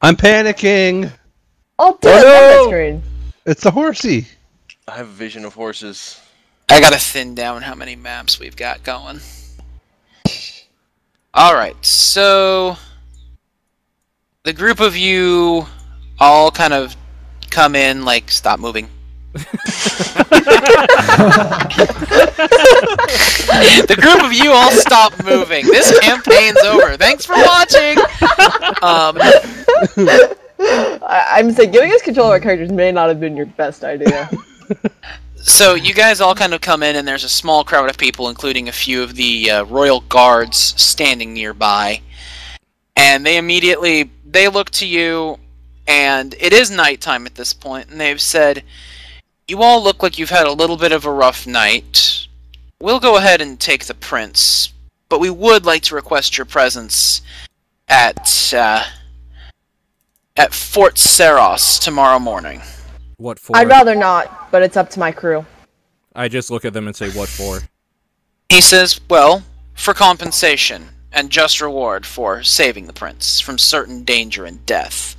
I'm panicking. Oh, dude, that screen. It's a horsey. I have a vision of horses. I gotta thin down how many maps we've got going. Alright, so... the group of you all kind of come in, like, stop moving. The group of you all stop moving. This campaign's over. Thanks for watching! I'm saying, giving us control of our characters may not have been your best idea. So you guys all kind of come in, and there's a small crowd of people, including a few of the royal guards standing nearby. And they immediately, they look to you, and it is nighttime at this point, and they've said, you all look like you've had a little bit of a rough night. We'll go ahead and take the prince, but we would like to request your presence at Fort Saros tomorrow morning. What for? I'd rather not, but it's up to my crew. I just look at them and say, what for? He says, well, for compensation and just reward for saving the prince from certain danger and death.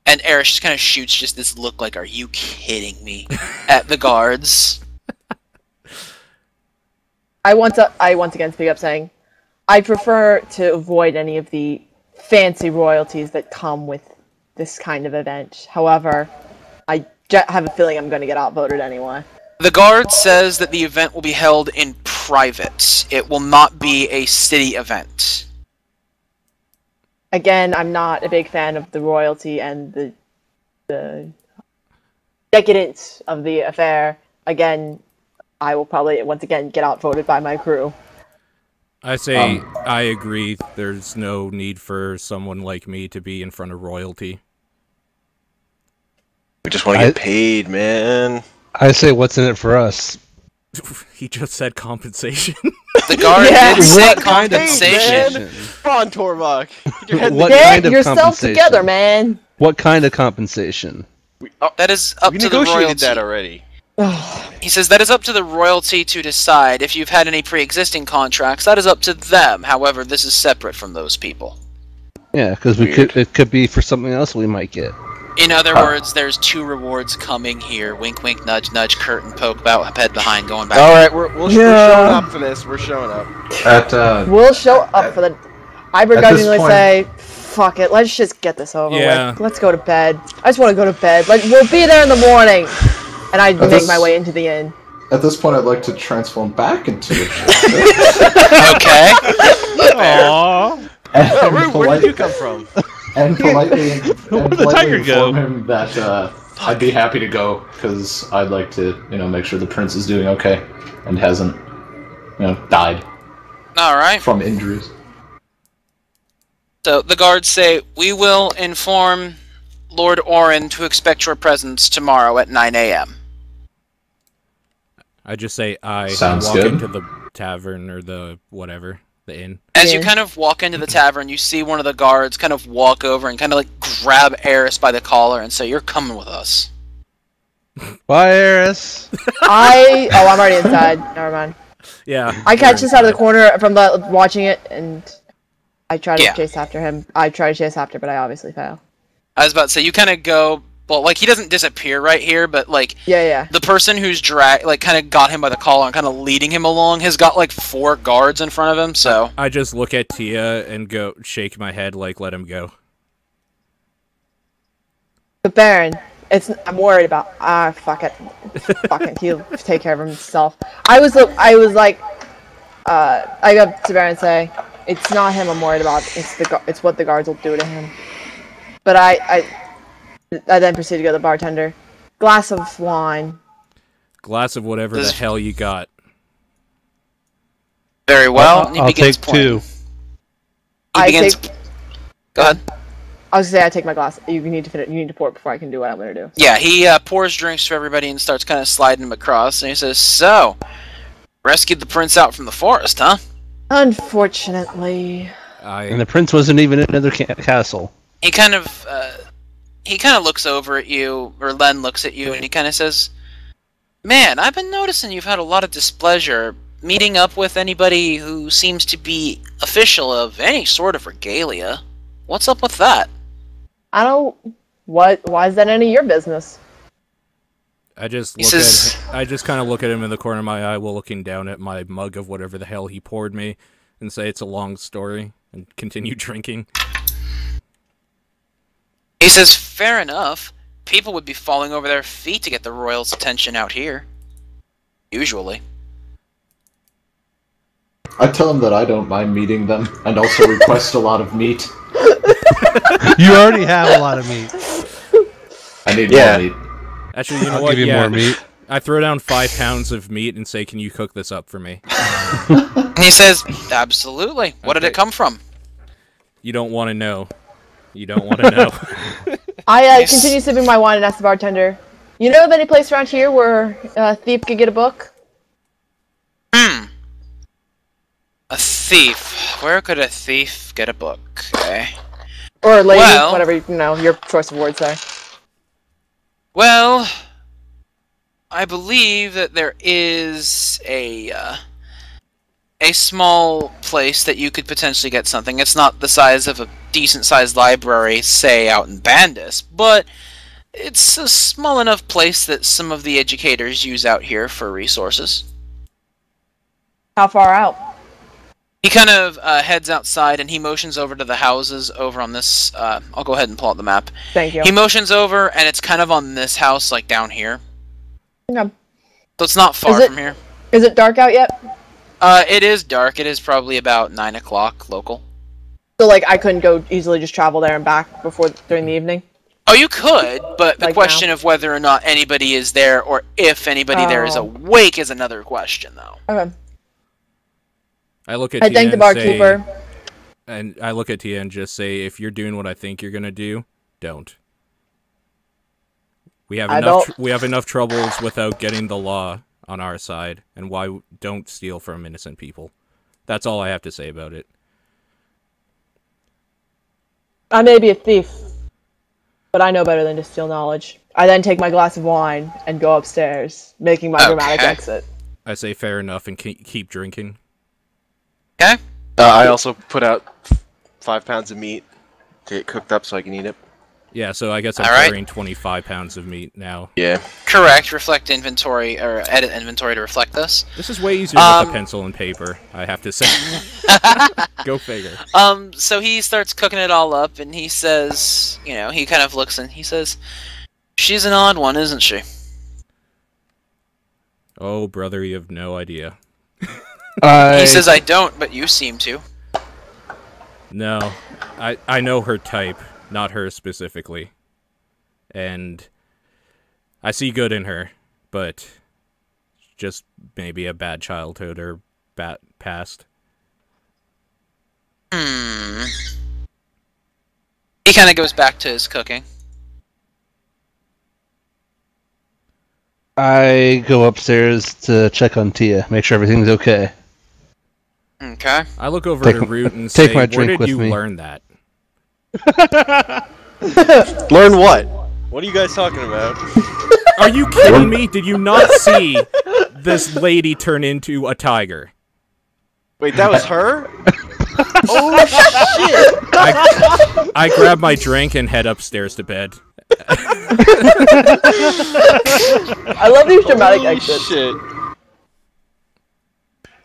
And Erish just kind of shoots just this look like, are you kidding me? At the guards. I once again speak up saying, I prefer to avoid any of the fancy royalties that come with this kind of event. However, I have a feeling I'm going to get outvoted anyway. The guard says that the event will be held in private. It will not be a city event. Again, I'm not a big fan of the royalty and the decadence of the affair. Again, I will probably once again get outvoted by my crew. I say I agree. There's no need for someone like me to be in front of royalty. We just want to get paid, man. I say, what's in it for us? He just said compensation. The guard did say compensation. Come on, Torvok. Get yourself together, man. What kind of compensation? That is up we to the royalty. negotiated that already. He says that is up to the royalty to decide. If you've had any pre-existing contracts, that is up to them. However, this is separate from those people. Yeah, because it could be for something else we might get. In other words, there's 2 rewards coming here. Wink, wink, nudge, nudge, curtain, poke, about, head behind, going back. Alright, we're showing up for this. We're showing up. We'll show up for the... I begrudgingly say, fuck it, let's just get this over with. Let's go to bed. I just want to go to bed. We'll be there in the morning. And I make my way into the inn. At this point, I'd like to transform back into the Okay. Aww. Where did you come from? And politely inform him that I'd be happy to go because I'd like to, make sure the prince is doing okay and hasn't, died. All right. From injuries. So the guards say, we will inform Lord Orin to expect your presence tomorrow at 9 a.m. I just say Sounds walk good. into the tavern or the whatever, the inn. As you kind of walk into the tavern, you see one of the guards kind of walk over and kind of like grab Eris by the collar and say, you're coming with us. Bye, Eris. I'm already inside. Never mind. Yeah. I catch this out of the corner from watching it, and I try to chase after him. I try to chase after, but I obviously fail. I was about to say, you kind of go... Well, like, he doesn't disappear right here, but, like... Yeah. The person who's kind of got him by the collar and kind of leading him along has got, like, 4 guards in front of him, so... I just look at Tia and shake my head, like, let him go. But Baron, I'm worried about... fuck it. Fuck it, he'll take care of himself. I go up to Baron and say, it's not him I'm worried about, it's what the guards will do to him. But I then proceed to go to the bartender. Glass of wine. Glass of whatever the hell you got. Very well. I'll take 2. Go ahead. I was gonna say I take my glass. You need to pour it before I can do what I'm gonna do. Yeah, he pours drinks for everybody and starts kind of sliding them across. And he says, "So, rescued the prince out from the forest, huh?" Unfortunately. And the prince wasn't even in another castle. He kind of looks over at you, or Len looks at you, and he kind of says, "Man, I've been noticing you've had a lot of displeasure meeting up with anybody who seems to be official of any sort of regalia. What's up with that?" I don't. What? Why is that any of your business? I just says- I just kind of look at him in the corner of my eye while looking down at my mug of whatever the hell he poured me, and say it's a long story, and continue drinking. He says, fair enough. People would be falling over their feet to get the royals' attention out here. Usually. I tell them that I don't mind meeting them, and also request a lot of meat. You already have a lot of meat. I need more meat. Actually, you know I'll what? give you more meat. I throw down 5 pounds of meat and say, can you cook this up for me? And he says, absolutely. What did it come from? You don't want to know. You don't want to know. I continue sipping my wine and ask the bartender, you know of any place around here where a thief could get a book? A thief. Where could a thief get a book? Okay. Or a lady, Well- whatever, you know, your choice of words there. Well, I believe that there is a small place that you could potentially get something. It's not the size of a decent-sized library, say, out in Bandus, but it's a small enough place that some of the educators use out here for resources. How far out? He kind of heads outside and he motions over to the houses over on this. I'll go ahead and pull out the map. Thank you. He motions over and it's kind of on this house, like down here. Okay. So it's not far from here. Is it dark out yet? It is dark. It is probably about 9 o'clock local. So, like, I couldn't go easily just travel there and back during the evening? Oh, you could, but the Like question now? of whether or not anybody is there or if anybody there is Oh. awake is another question, though. Okay. I look at I Tia thank the and barkeeper. say, and I look at Tia and just say, if you're doing what I think you're gonna do, don't. We have enough troubles without getting the law on our side, and why don't steal from innocent people. That's all I have to say about it. I may be a thief, but I know better than to steal knowledge. I then take my glass of wine and go upstairs, making my dramatic exit. I say fair enough and keep drinking. Okay. I also put out 5 pounds of meat to get cooked up so I can eat it. Yeah, so I guess I'm Alright. carrying 25 pounds of meat now. Yeah. Correct. Reflect inventory, or edit inventory to reflect this. This is way easier with a pencil and paper, I have to say. Go figure. So he starts cooking it all up, and he says, you know, he kind of looks and he says, she's an odd one, isn't she? Oh, brother, you have no idea. He says, I don't, but you seem to. No, I know her type, not her specifically. And I see good in her, but just maybe a bad childhood or bad past. He kind of goes back to his cooking. I go upstairs to check on Tia, make sure everything's okay. Okay. I look over Take- to Root and take say, my where drink did with you me." learn that? Learn what? What are you guys talking about? Are you kidding me? Did you not see this lady turn into a tiger? Wait, that was her? Oh shit! I grab my drink and head upstairs to bed. I love these dramatic Holy exits. shit.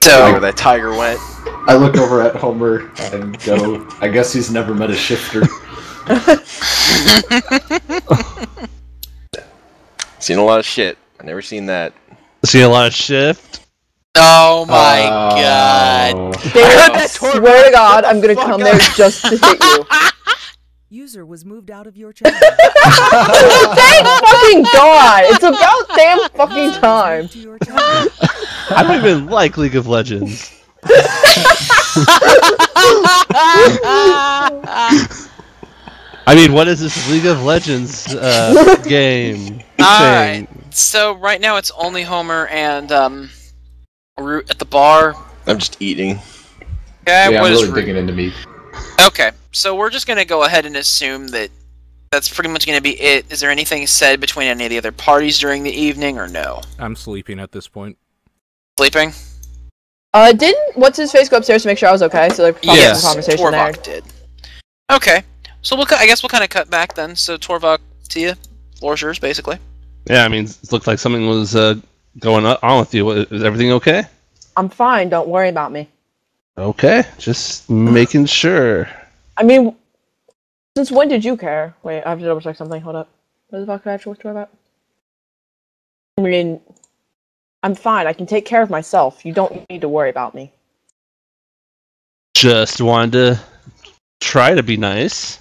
So, Where that tiger went. I look over at Homer and go, I guess he's never met a shifter. Seen a lot of shit. I never seen that. See a lot of shift. oh my god. Dave, I swear to God, I'm gonna come there just to hit you. User was moved out of your channel. Thank fucking God! It's about damn fucking time. To your channel. I don't even like League of Legends. I mean, what is this League of Legends game? Alright. So right now it's only Homer and Root at the bar. I'm just eating. Okay, Yeah, what I'm is really Root? digging into meat. Okay, so we're just gonna go ahead and assume that that's pretty much gonna be it. Is there anything said between any of the other parties during the evening, or no? I'm sleeping at this point. Sleeping? Didn't what's his face go upstairs to make sure I was okay? So there probably some conversation there. Torvok did. Okay, So I guess we'll kind of cut back then. So Torvok, Tia, floor's yours, basically. Yeah, I mean, it looked like something was going on with you. Is everything okay? I'm fine. Don't worry about me. Okay, just making sure. I mean, since when did you care? Wait, I have to double check something. Hold up. What the fuck did I have to talk about? I mean, I'm fine. I can take care of myself. You don't need to worry about me. Just wanted to try to be nice.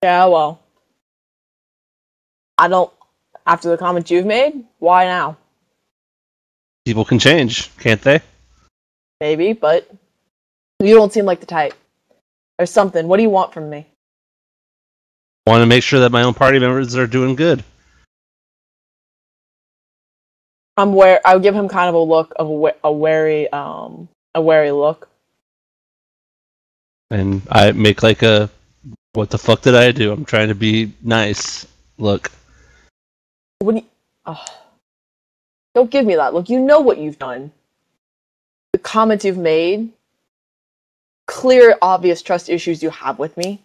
Yeah, well. I don't... After the comments you've made, why now? People can change, can't they? Maybe, but... You don't seem like the type. There's something. What do you want from me? Want to make sure that my own party members are doing good. I would give him kind of a look of a wary look. And I make like a, what the fuck did I do? I'm trying to be nice. Look. What do you... Don't give me that look. You know what you've done. The comments you've made. Clear, obvious trust issues you have with me.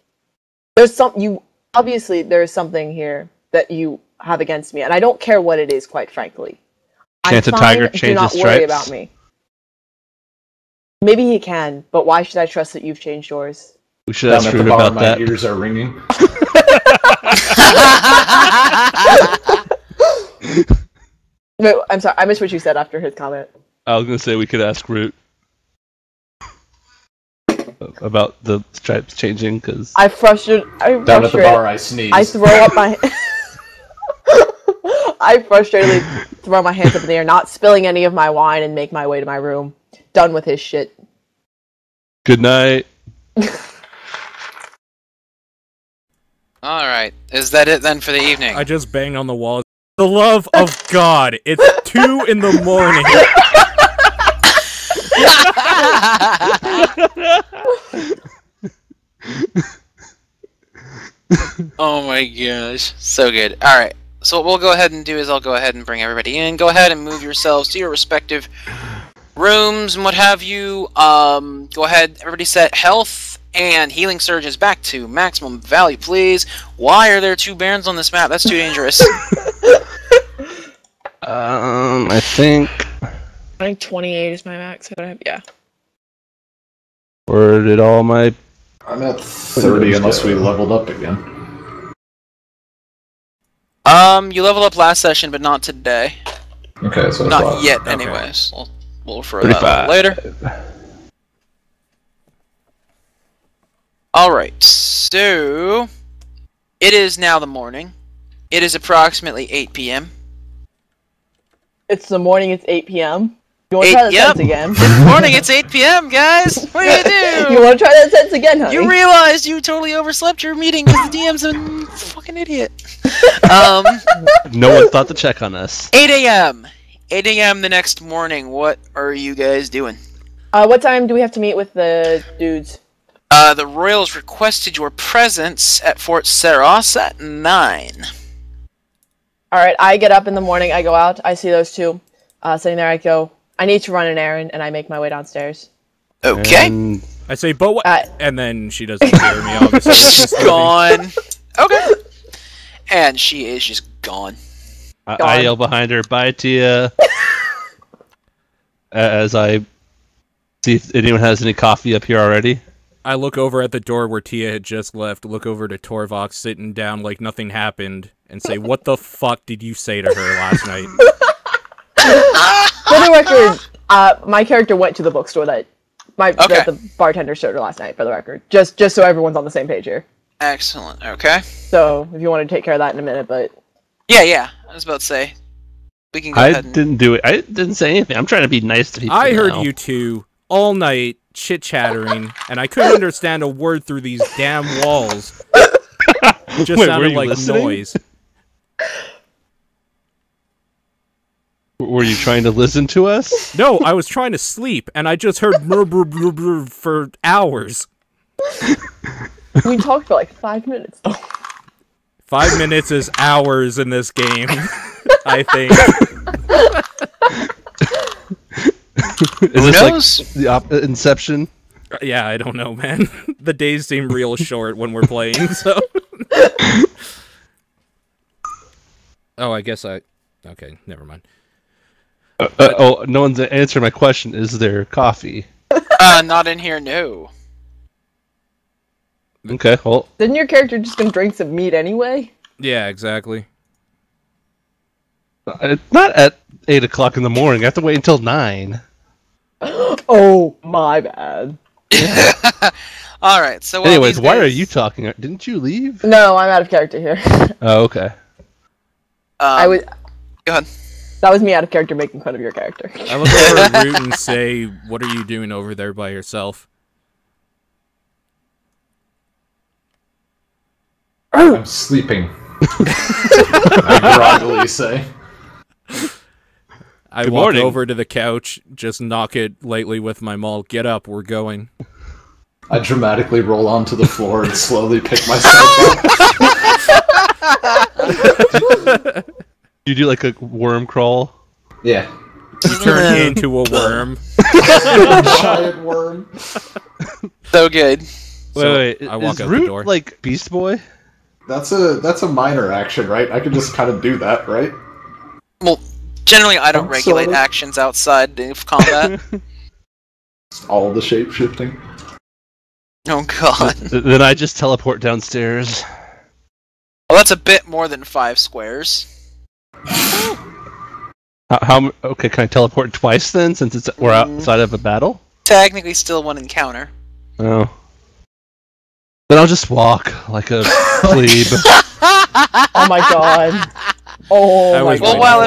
Obviously, there is something here that you have against me, and I don't care what it is, quite frankly. Can't a tiger change his stripes? Do not worry about me. Maybe he can, but why should I trust that you've changed yours? We should ask Rude about that. My ears are ringing. Wait, I'm sorry, I missed what you said after his comment. I was going to say we could ask Root about the stripes changing, because... Down at the bar, I sneeze. I throw up my... I frustratedly throw my hands up in the air, not spilling any of my wine, and make my way to my room. Done with his shit. Good night. Alright, is that it then for the evening? I just banged on the wall. The love of God, it's 2 in the morning. Oh my gosh, so good. Alright, so what we'll go ahead and do is I'll go ahead and bring everybody in. Go ahead and move yourselves to your respective rooms and what have you. Go ahead, everybody set health and healing surges back to maximum value, please. Why are there 2 barons on this map? That's too dangerous. I think 28 is my max. Yeah. Where did all my... I'm at 30 unless we leveled up again. You leveled up last session, but not today. Okay, so not yet, anyways. We'll refer to that later. Alright, so... It is now the morning. It is approximately 8 p.m. It's the morning, it's 8 p.m. You want to try that sentence again? Good morning, it's 8 p.m., guys! What are you gonna do? You want to try that sentence again, honey? You realized you totally overslept your meeting because the DM's a fucking idiot. No one thought to check on us. 8 a.m. 8 a.m. the next morning. What are you guys doing? What time do we have to meet with the dudes? The Royals requested your presence at Fort Saros at 9. Alright, I get up in the morning, I go out, I see those 2 sitting there, I go, I need to run an errand, and I make my way downstairs. Okay. And I say, but what? And then she doesn't hear me, obviously. She's gone. Okay. And she is just gone. I yell behind her, bye, Tia. As I see if anyone has any coffee up here already. I look over at the door where Tia had just left, look over to Torvok sitting down like nothing happened, and say, what the fuck did you say to her last night? For the record, my character went to the bookstore that the bartender showed her last night, for the record. Just so everyone's on the same page here. Excellent, okay. So, if you want to take care of that in a minute, but... Yeah, I was about to say. We can go ahead and... didn't do it. I didn't say anything. I'm trying to be nice to people I heard you 2 all night chit-chattering, and I couldn't understand a word through these damn walls. It just sounded like noise. Were you trying to listen to us? No, I was trying to sleep, and I just heard brr for hours. We talked for like 5 minutes, though. 5 minutes is hours in this game, I think. Is this like the Inception? Yeah, I don't know, man. The days seem real short when we're playing, so... Oh, I guess I... Okay, never mind. No one's answered my question. Is there coffee? Not in here, no. Okay, well... Didn't your character just gonna drink some meat anyway? Yeah, exactly. Not at 8 o'clock in the morning. I have to wait until 9. Oh, my bad. Alright, so... Anyways, why are you talking? Didn't you leave? No, I'm out of character here. Oh, okay. I would. Go ahead. That was me out of character making fun of your character. I look over at Root and say, what are you doing over there by yourself? I'm sleeping. I groggily say. I Good walk morning. over to the couch, just knock it lightly with my maul. Get up, we're going. I dramatically roll onto the floor and slowly pick myself up. You do like a worm crawl? Yeah. You turn me into a worm. Giant worm. So good. Wait, I walk is out Root the door. like Beast Boy? That's a minor action, right? I can just kind of do that, right? Well, generally I don't I'm regulate sorry. actions outside of combat. All the shape shifting. Oh god. Then I just teleport downstairs. Well, that's a bit more than 5 squares. Okay, can I teleport twice then, since we're outside of a battle? Technically still one encounter. Oh. Then I'll just walk like a plebe. Oh my god. Oh I my was god. Well, waiting while for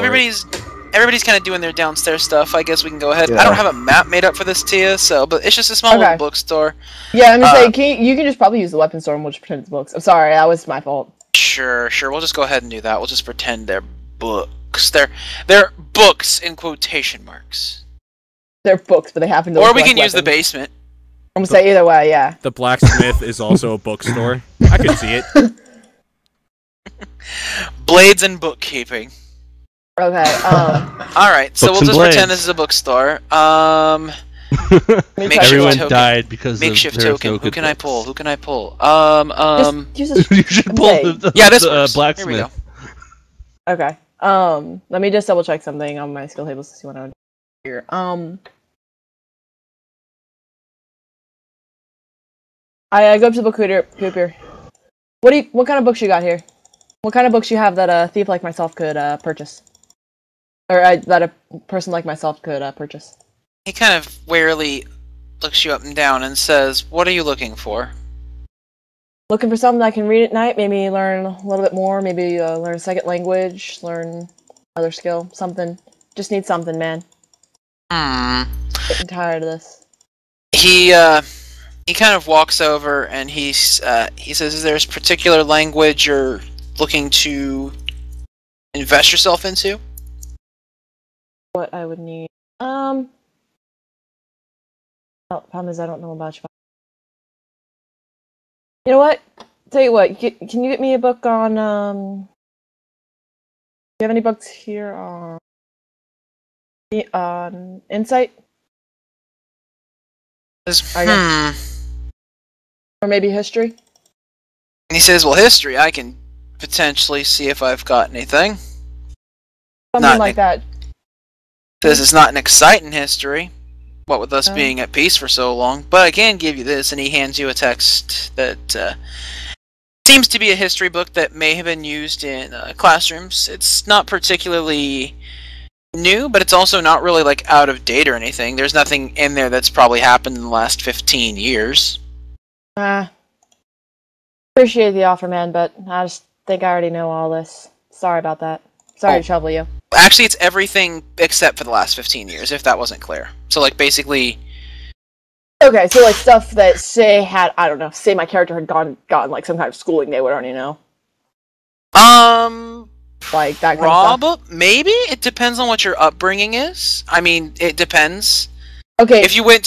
everybody's kind of doing their downstairs stuff, I guess we can go ahead. Yeah. I don't have a map made up for this, Tia, but it's just a small Okay. little bookstore. Yeah, I'm gonna say, you can just probably use the weapon store and we'll just pretend it's books. I'm sorry, that was my fault. Sure. We'll just go ahead and do that. We'll just pretend they're books. They're books in quotation marks. They're books, but they happen to Or look we like can use the weapons. basement. I'm gonna say either way, yeah. The blacksmith is also a bookstore. I could see it. Blades and bookkeeping. Okay, Alright, so Books we'll and just pretend blades. this is a bookstore. Make Makeshift Everyone token. died because Makeshift of there's token. no Who good can I books. pull? Who can I pull? just use this. You should pull Okay. the Yeah, this the, works. blacksmith. Here we go. Okay. Let me just double check something on my skill tables to see what I would do here. I go up to the bookkeeper. What kind of books you got here? What kind of books you have that a thief like myself could purchase? Or that a person like myself could purchase? He kind of warily looks you up and down and says, "What are you looking for?" Looking for something I can read at night, maybe learn a little bit more, maybe learn a second language, learn another skill, something. Just need something, man. Getting tired of this. He kind of walks over and he says, "Is there a particular language you're looking to invest yourself into?" What I would need. Oh, problem is I don't know about you. You know what? Tell you what, can you get me a book on, do you have any books here on Insight? Says, I guess. Or maybe History? And he says, "Well, history, I can potentially see if I've got anything." Something Not like that. Says it's not an exciting history, what with us being at peace for so long, but I can give you this, and he hands you a text that seems to be a history book that may have been used in classrooms. It's not particularly new, but it's also not really like out of date or anything. There's nothing in there that's probably happened in the last 15 years. Appreciate the offer, man, but I just think I already know all this. Sorry about that. Sorry to trouble you. Actually, it's everything except for the last 15 years, if that wasn't clear. So, like, basically... Okay, so like stuff that say my character had gotten like some kind of schooling they would already know. Like that kind of stuff. Maybe? It depends on what your upbringing is. I mean, it depends. Okay. If you went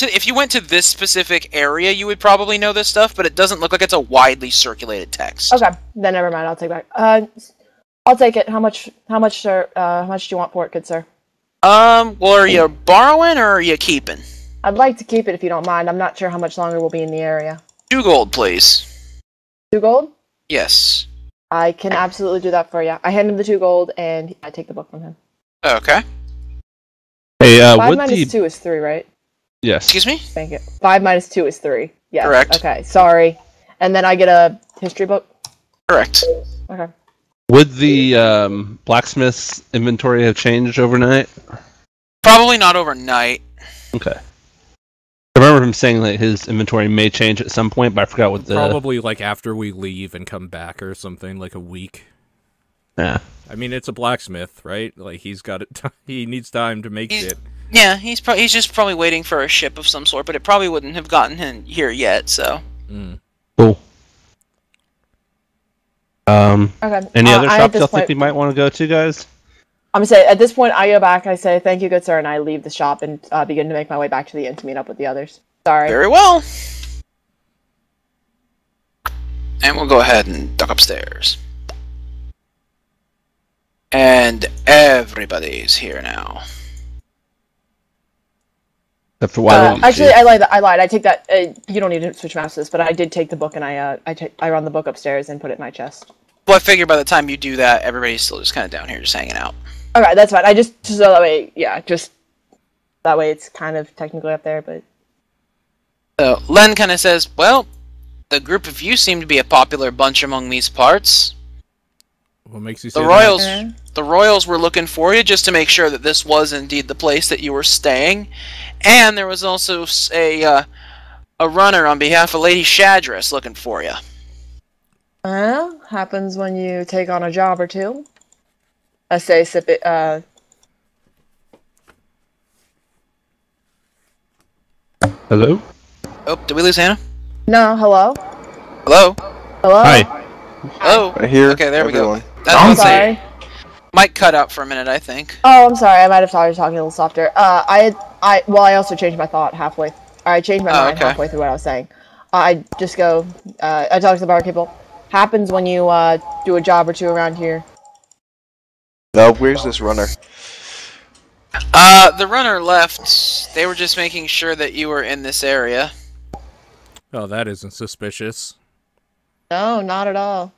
to this specific area, you would probably know this stuff, but it doesn't look like it's a widely circulated text. Okay, then never mind. I'll take it back. I'll take it. How much, sir? How much do you want for it, good sir? Well, are you borrowing or are you keeping? I'd like to keep it if you don't mind. I'm not sure how much longer we'll be in the area. 2 gold, please. 2 gold? Yes. I can absolutely do that for you. I hand him the 2 gold, and I take the book from him. Okay. Hey, 5 would minus the 2 is 3, right? yes? Excuse me? Thank you. 5 minus 2 is 3. Yes. Correct. Okay, sorry. And then I get a history book? Correct. Okay. Would the blacksmith's inventory have changed overnight? Probably not overnight. Okay. I remember him saying that his inventory may change at some point, but I forgot what the... Probably like after we leave and come back or something, like a week. Yeah. I mean, it's a blacksmith, right? Like he's got it. He needs time to make shit. Yeah, he's just probably waiting for a ship of some sort, but it probably wouldn't have gotten him here yet. So. Cool. Okay. Any other at shops this y'all point, think we might want to go to, guys? I'm gonna say, at this point, I go back, I say, thank you, good sir, and I leave the shop and begin to make my way back to the inn to meet up with the others. Sorry. Very well. And we'll go ahead and duck upstairs. And everybody's here now. Except for why actually, I lied. I take that. You don't need to switch masters, but I did take the book and I run the book upstairs and put it in my chest. Well, I figure by the time you do that, everybody's still just kind of down here, just hanging out. Okay, that's fine. I just so that way, yeah, just that way it's kind of technically up there, but. So Len kind of says, "Well, the group of you seem to be a popular bunch among these parts. What makes you say The Royals were looking for you just to make sure that this was indeed the place that you were staying, and there was also a runner on behalf of Lady Treacherous looking for you." Well, happens when you take on a job or two. I say, sip it. Hello? Oh, did we lose Hannah? No, hello. Hello. Hello. Hi. Oh. Right here. Okay, there we everyone. go. I'm sorry. Mic cut out for a minute, I think. Oh, I'm sorry. I might have started talking a little softer. I also changed my thought halfway. I changed my mind halfway through what I was saying. I just go. I talk to the bar people. Happens when you do a job or two around here. No, where's this runner? The runner left. They were just making sure that you were in this area. Oh, that isn't suspicious. No, not at all.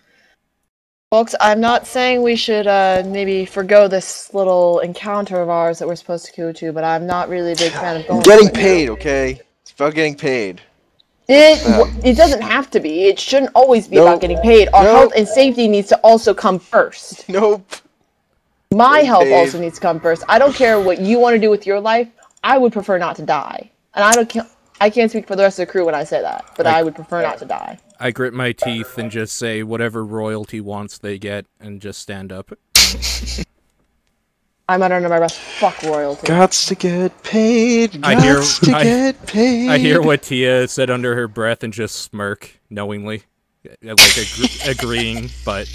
Folks, I'm not saying we should maybe forgo this little encounter of ours that we're supposed to go to, but I'm not really a big fan of going. Getting paid, okay? It's about getting paid. It doesn't have to be. It shouldn't always be about getting paid. Our health and safety needs to also come first. Nope. My health also needs to come first. I don't care what you want to do with your life. I would prefer not to die. And I can't speak for the rest of the crew when I say that, but I would prefer not to die. I grit my teeth and just say whatever royalty wants they get and just stand up. I might under my breath, fuck royalty. Gots to get paid. I hear what Tia said under her breath and just smirk knowingly, like agreeing. But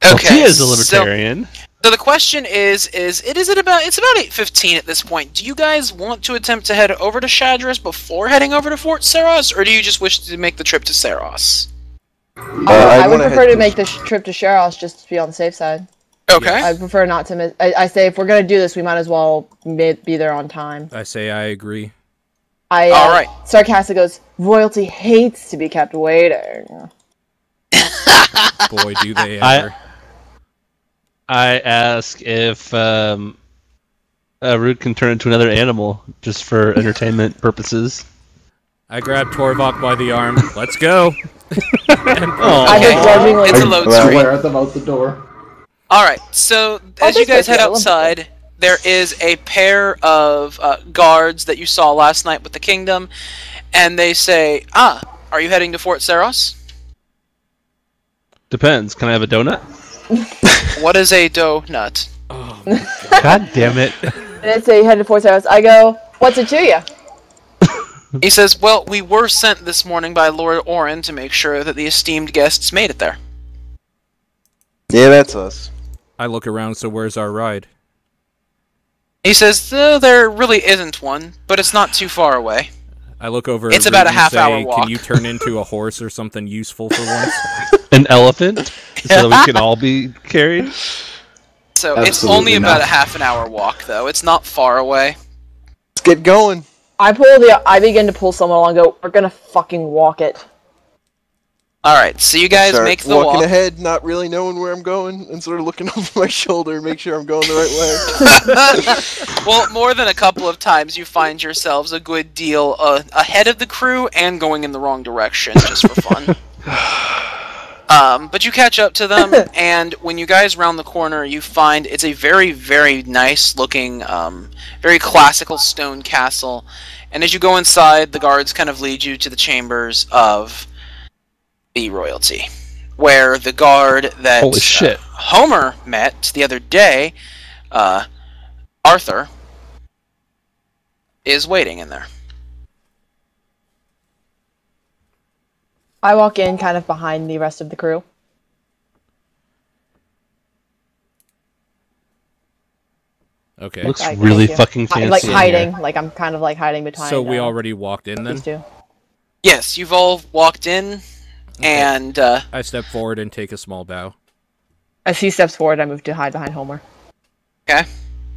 okay, Tia's a libertarian. So the question is it's about 8:15 at this point. Do you guys want to attempt to head over to Treacherous before heading over to Fort Saros, or do you just wish to make the trip to Saros? I would prefer to make the trip to Treacherous just to be on the safe side. Okay. I prefer not to miss. I say if we're gonna do this, we might as well be there on time. I say I agree. All right. Sarcastic goes, royalty hates to be kept waiting. Boy, do they ever. I ask if Root can turn into another animal just for entertainment purposes. I grab Torvok by the arm. Let's go. It's a load screen. Wear them out the door. Alright, so as you guys head outside, there is a pair of guards that you saw last night with the kingdom, and they say, are you heading to Fort Saros? Depends. Can I have a donut? What is a donut? Oh, God damn it. And it's a headed to Fort Saros. I go, what's it to you? He says, well, we were sent this morning by Lord Orin to make sure that the esteemed guests made it there. Yeah, that's us. I look around, so where's our ride? He says, there really isn't one, but it's not too far away. I look over It's at about Root a half-hour and say, walk. Can you turn into a horse or something useful for once? An elephant? So that we can all be carried? So it's only about a half an hour walk, though. It's not far away. Let's get going. I begin to pull someone along. And go. We're gonna fucking walk it. All right, so you guys Start make the walking walk. ahead, not really knowing where I'm going, and sort of looking over my shoulder, make sure I'm going the right way. Well, more than a couple of times, you find yourselves a good deal ahead of the crew and going in the wrong direction, just for fun. But you catch up to them, and when you guys round the corner, you find it's a very, very nice-looking, very classical stone castle. And as you go inside, the guards kind of lead you to the chambers of the royalty, where the guard that Holy shit. Homer met the other day, Arthur, is waiting in there. I walk in kind of behind the rest of the crew. Okay. Looks Like, really thank you. fucking fancy. Like in hiding. here. Like I'm kind of like hiding behind. So we already walked in then? these two. Yes, you've all walked in, and I step forward and take a small bow. As he steps forward, I move to hide behind Homer. okay.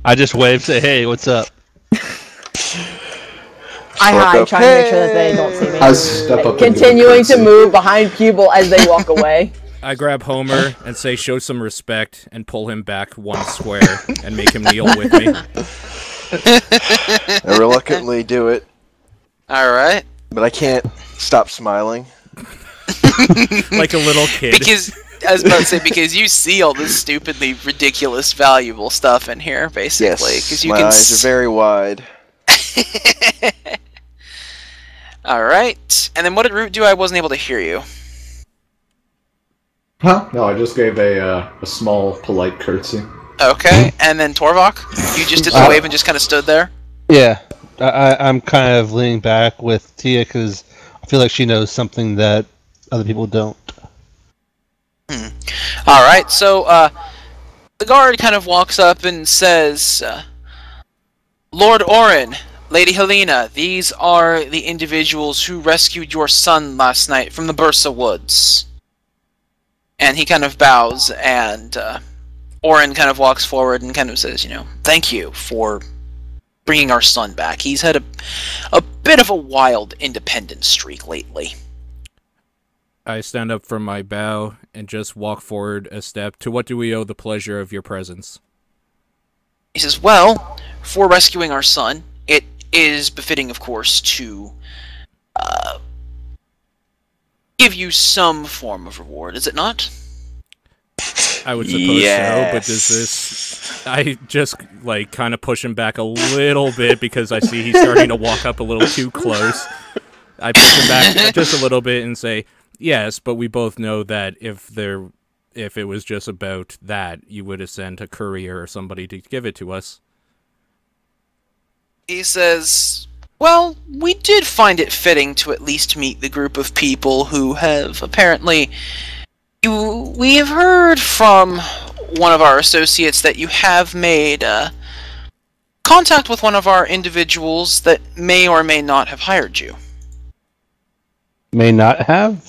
I just wave, say, hey, what's up? I Walk hide, up, trying to make sure that they don't see me. I step up. Continuing to move behind people as they walk away. I grab Homer and say, show some respect, and pull him back one square and make him kneel with me. I reluctantly do it, All right. but I can't stop smiling. Like a little kid. Because I was about to say, because you see all this stupidly ridiculous, valuable stuff in here, basically. Yes, Because you my can. eyes are very wide. All right. And then what did Root do? I wasn't able to hear you. Huh? No, I just gave a small, polite curtsy. Okay. And then Torvok, you just did the wave and just kind of stood there. Yeah, I'm kind of leaning back with Tia because I feel like she knows something that other people don't. All right. So the guard kind of walks up and says, Lord Orin, Lady Helena, these are the individuals who rescued your son last night from the Bursa Woods. And he kind of bows, and Orin kind of walks forward and kind of says, thank you for bringing our son back. He's had a bit of a wild independent streak lately. I stand up from my bow and just walk forward a step. To what do we owe the pleasure of your presence? He says, well, for rescuing our son, it is befitting, of course, to give you some form of reward, is it not? I would suppose so, but does this... I just, kind of push him back a little bit because I see he's starting to walk up a little too close. I push him back just a little bit and say, yes, but we both know that if it was just about that, you would have sent a courier or somebody to give it to us. He says, well, we did find it fitting to at least meet the group of people who have apparently... We have heard from one of our associates that you have made contact with one of our individuals that may or may not have hired you. May not have?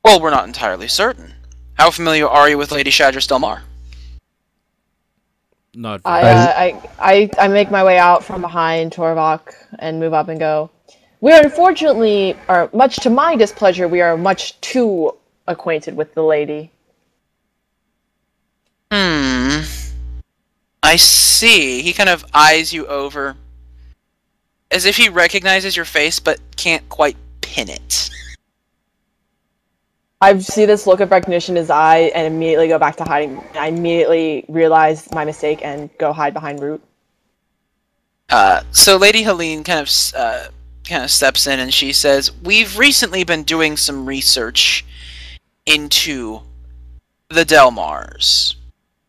Well, we're not entirely certain. How familiar are you with Lady Shadris Delmar? Not very. I make my way out from behind Torvok and move up and go. We are unfortunately, or much to my displeasure, we are much too acquainted with the lady. I see. He kind of eyes you over, as if he recognizes your face, but can't quite pin it. I see this look of recognition in his eye and immediately go back to hiding. I immediately realize my mistake and go hide behind Root. So Lady Helene kind of steps in and she says, we've recently been doing some research into the Delmars.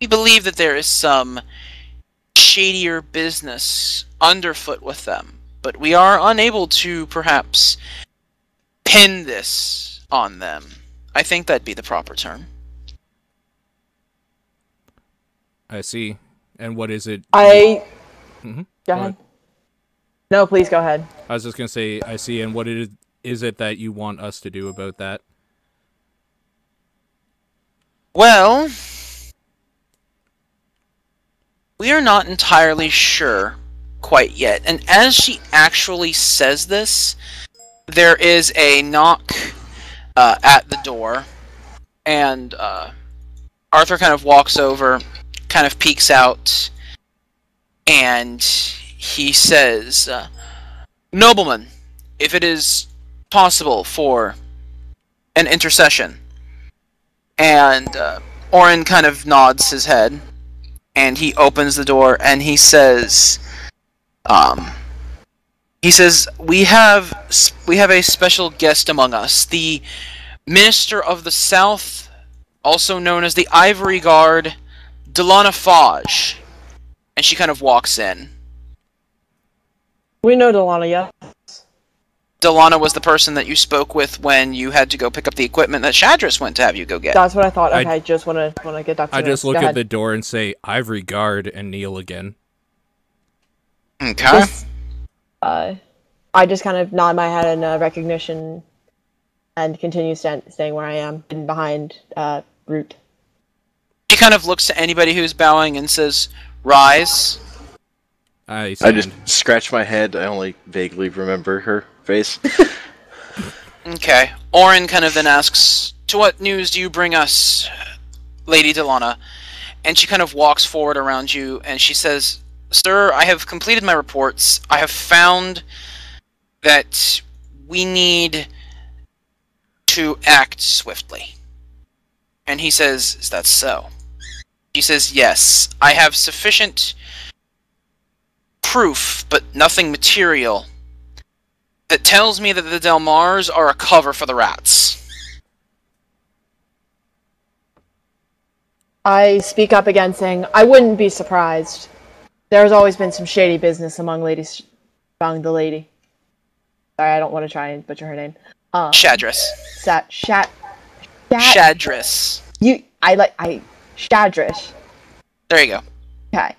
We believe that there is some shadier business underfoot with them, but we are unable to perhaps pin this on them. I think that'd be the proper term. I see. And what is it? Go Go ahead. No, please go ahead. I was just going to say, I see, and what is it that you want us to do about that? Well, we are not entirely sure quite yet. And as she actually says this, there is a knock at the door, and Arthur kind of walks over, kind of peeks out, and he says, "Nobleman, if it is possible for an intercession." And Orin kind of nods his head, and he opens the door, and he says, "We have a special guest among us, the Minister of the South, also known as the Ivory Guard, Delana Fodge." And she kind of walks in. We know Delana, yeah. Delana was the person that you spoke with when you had to go pick up the equipment that Treacherous went to have you go get. That's what I thought. Okay, I just want to get Dr. I just Go look ahead. at the door and say, Ivory Guard, and kneel again. Okay. I just kind of nod my head in recognition and continue staying where I am, hidden behind Root. She kind of looks to anybody who's bowing and says, "Rise." I just scratch my head. I only vaguely remember her face. Okay. Orin kind of then asks, "To what news do you bring us, Lady Delana?" And she kind of walks forward around you, and she says, "Sir, I have completed my reports. I have found that we need to act swiftly." And he says, "Is that so?" She says, "Yes. I have sufficient proof, but nothing material, that tells me that the Delmars are a cover for the rats." I speak up again, saying, "I wouldn't be surprised. There's always been some shady business among the lady. Sorry, I don't want to try and butcher her name. Treacherous. Treacherous. Treacherous. There you go. Okay.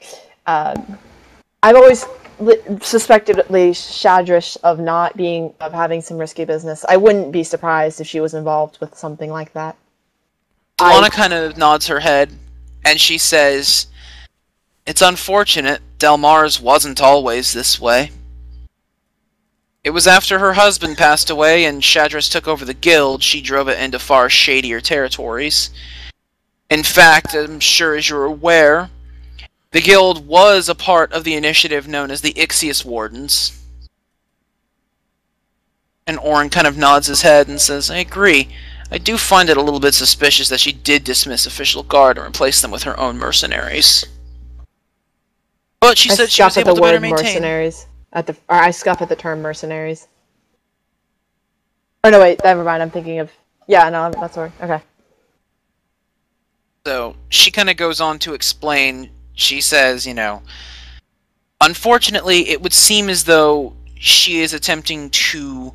I've always suspected at least Treacherous of having some risky business. I wouldn't be surprised if she was involved with something like that." Delana kind of nods her head, and she says, "It's unfortunate. Delmars wasn't always this way. It was after her husband passed away and Treacherous took over the guild, she drove it into far shadier territories. In fact, I'm sure as you're aware, the guild was a part of the initiative known as the Ixius Wardens." And Orin kind of nods his head and says, "I agree. I do find it a little bit suspicious that she did dismiss official guard and replace them with her own mercenaries. But she said she was able to better maintain." Mercenaries. I scuff at the term mercenaries. Oh no, wait, never mind. I'm thinking of... Yeah, no, that's the word. Okay. So, she kind of goes on to explain, she says, "Unfortunately, it would seem as though she is attempting to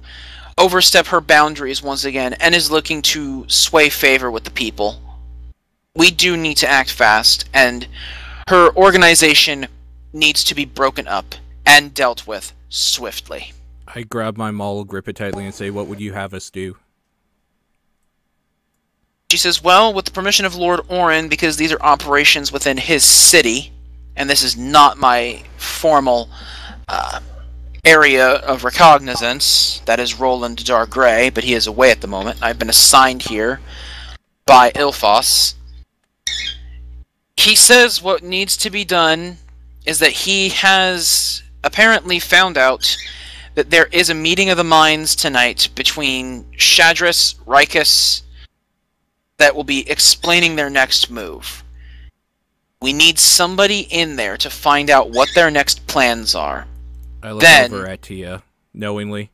overstep her boundaries once again and is looking to sway favor with the people. We do need to act fast, and her organization needs to be broken up and dealt with swiftly." I grab my maul, grip it tightly, and say, "What would you have us do?" She says, "Well, with the permission of Lord Orin, because these are operations within his city, and this is not my formal area of recognizance, that is Roland Dargray, but he is away at the moment. I've been assigned here by Ilfos. He says what needs to be done is that he has apparently found out that there is a meeting of the minds tonight between Shadris, Rikus, that will be explaining their next move. We need somebody in there to find out what their next plans are." I look over at Tia, knowingly.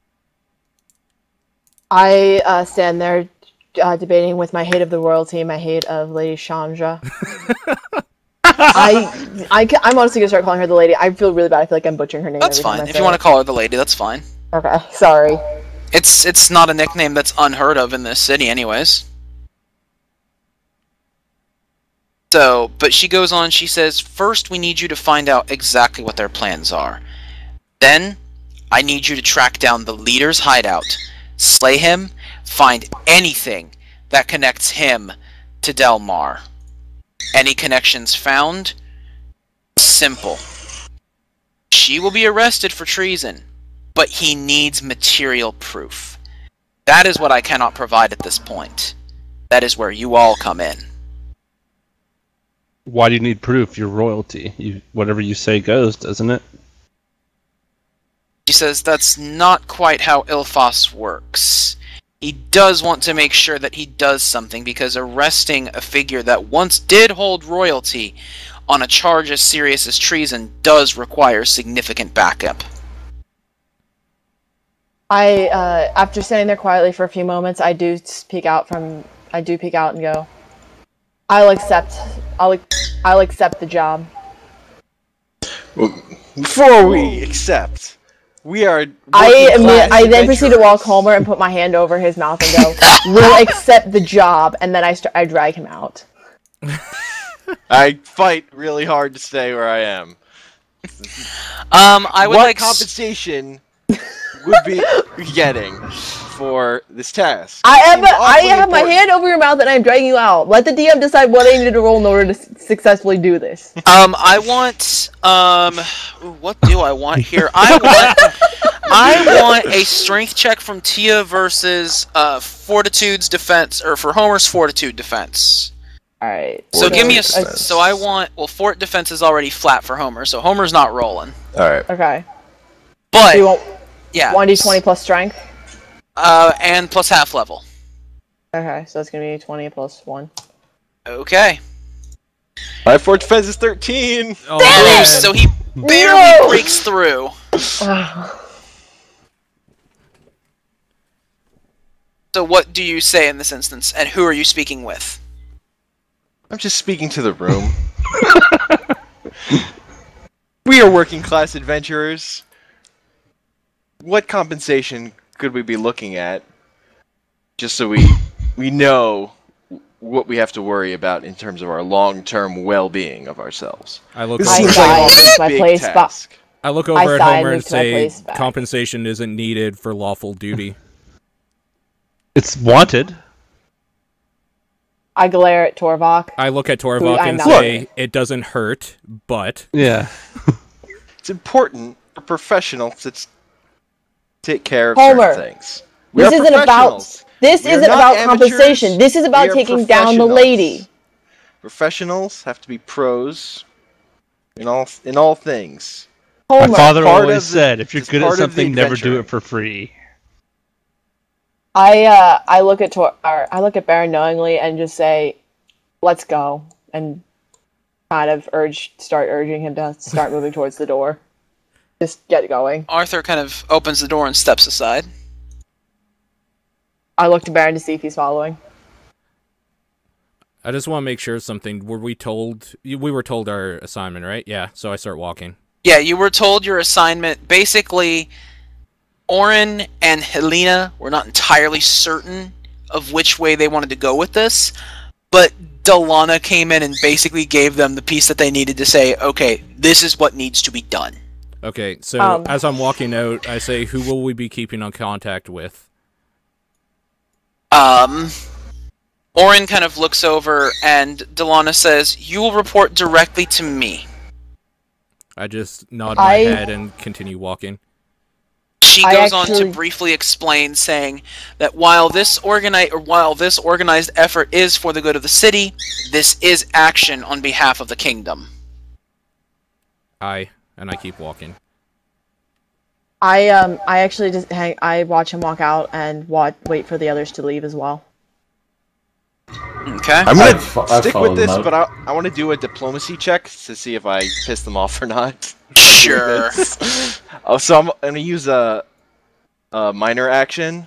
I stand there debating with my hate of the royalty and my hate of Lady Chandra. I'm honestly gonna start calling her the lady. I feel really bad. I feel like I'm butchering her name. That's fine. If you want to call her the lady, that's fine. Okay, sorry. It's not a nickname that's unheard of in this city anyways. So, but she goes on, she says, "First we need you to find out exactly what their plans are. Then, I need you to track down the leader's hideout, slay him, find anything that connects him to Delmar. Any connections found? Simple. she will be arrested for treason, but he needs material proof. That is what I cannot provide at this point. That is where you all come in. Why do you need proof? You're royalty. Whatever you say goes, doesn't it? She says that's not quite how Ilfos works. He does want to make sure that he does something, because arresting a figure that once did hold royalty on a charge as serious as treason does require significant backup. After standing there quietly for a few moments, I do peek out and go, I'll accept the job. Well, before we accept, we are. I then proceed to walk Homer and put my hand over his mouth and go, "We'll accept the job," and then I drag him out. I fight really hard to stay where I am. I would what like compensation would be getting for this task? I have my hand over your mouth and I'm dragging you out. Let the DM decide what I need to roll in order to successfully do this. I want what do I want here? I want a strength check from Tia versus Fortitude's defense, or for Homer's Fortitude defense. Alright. So give me so I want, well, Fort defense is already flat for Homer, so Homer's not rolling. Alright. Okay. But so you want yeah, 1d20 plus strength? And plus half level. Okay, so it's gonna be 20 plus 1. Okay. My fort defense is 13! Oh, Damn! So he barely breaks through. So what do you say in this instance, and who are you speaking with? I'm just speaking to the room. We are working class adventurers. What compensation could we be looking at? Just so we know what we have to worry about in terms of our long-term well-being of ourselves. I look This over, seems like a my big place task. I look over at sigh Homer and and move my say place back. compensation isn't needed for lawful duty. It's wanted. I glare at Torvok. I look at Who Torvok I'm and not say, looking. it doesn't hurt, but... Yeah. It's important for professionals to take care of Homer, certain things. We This are isn't about professionals. this We are isn't not about amateurs, compensation. This is we about are taking down the professionals. lady. Professionals have to be pros in all things. Homer, My father part always of the- said, if you're it's good at part of the something, never do adventuring. it for free. I look at Baron knowingly and just say, "Let's go," and kind of start urging him to start moving towards the door. Just get going. Arthur kind of opens the door and steps aside. I look to Baron to see if he's following. I just want to make sure of something. Were we told... We were told our assignment, right? Yeah, so I start walking. Yeah, you were told your assignment. Basically, Orin and Helena were not entirely certain of which way they wanted to go with this, but Delana came in and basically gave them the piece that they needed to say, okay, this is what needs to be done. Okay, so as I'm walking out, I say, who will we be keeping on contact with? Orin kind of looks over and Delana says, you will report directly to me. I just nod my head and continue walking. She goes on to briefly explain, saying that while this organized effort is for the good of the city, this is action on behalf of the kingdom. And I keep walking. I actually just I watch him walk out and wait for the others to leave as well. Okay. I'm gonna I stick follow with this, them out. but I want to do a diplomacy check to see if I piss them off or not. Sure. So I'm gonna use a minor action,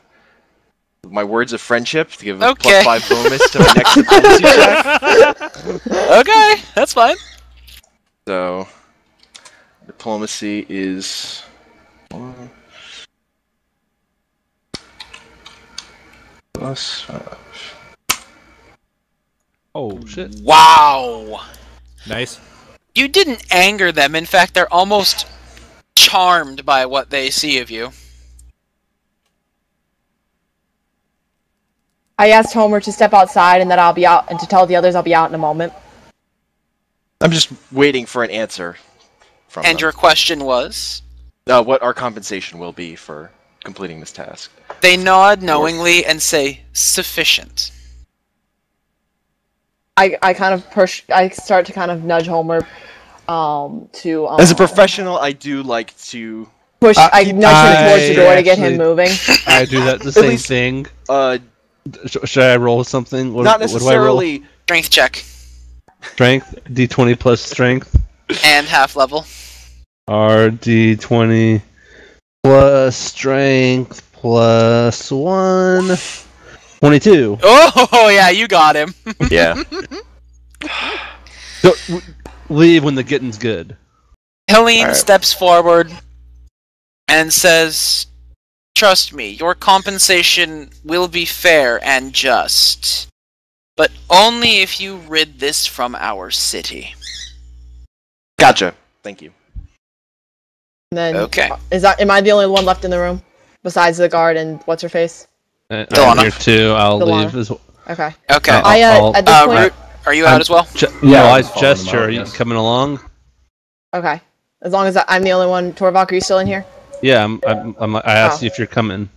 my words of friendship, to give a Okay. +5 bonus to my next diplomacy check. Okay, that's fine. So diplomacy is +5. Oh, shit. Wow. Nice. You didn't anger them. In fact, they're almost charmed by what they see of you. I asked Homer to step outside and that I'll be out, and to tell the others I'll be out in a moment. I'm just waiting for an answer from And them. your question was? What our compensation will be for completing this task. They nod knowingly and say, sufficient. I kind of push. I start to kind of nudge Homer to. As a professional, I do like to push. I nudge him towards the door to get him actually- moving. I do that the same least- thing. uh Should I roll something? What, not what do I roll? necessarily Strength check. Strength, D20 plus strength. And half level. R D20 plus strength plus 1. 22. Oh, yeah, you got him. yeah. So, leave when the getting's good. Helene Alright. steps forward and says, trust me, your compensation will be fair and just. But only if you rid this from our city. Gotcha. Thank you. And then, Okay. Am I the only one left in the room besides the guard and what's her face? I'm Delana. here too. I'll Delana. leave as well. Okay. Okay. I'll- At this point. Root, are you out as well? No, I I was following them gesture. out, Are you yes. coming along? Okay. As long as I'm the only one. Torvok, are you still in here? Yeah, I asked Oh. you if you're coming.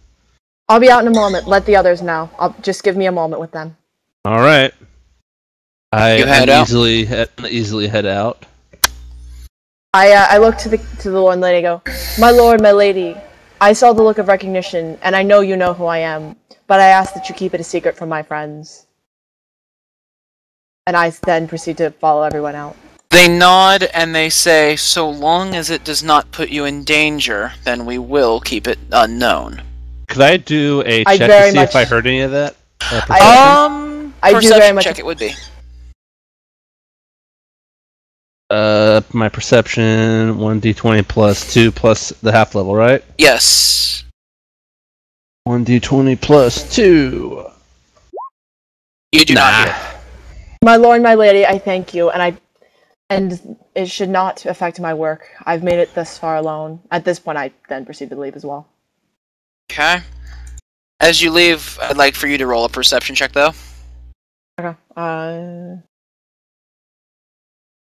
I'll be out in a moment. Let the others know. Just give me a moment with them. All right. You head out? Easily head out. I look to the one lady. And go, my lord, my lady. I saw the look of recognition, and I know you know who I am. But I ask that you keep it a secret from my friends. And I then proceed to follow everyone out. They nod and they say, so long as it does not put you in danger, then we will keep it unknown. Could I do a I check very to see much- if I heard any of that? Perception? I do Perception very much- check it would be. My perception 1d20 plus 2 plus the half level, right? Yes. 1d20 plus 2. You do not hear. My lord, my lady, I thank you, and it should not affect my work. I've made it thus far alone. At this point, I then proceed to leave as well. Okay. As you leave, I'd like for you to roll a perception check, though. Okay.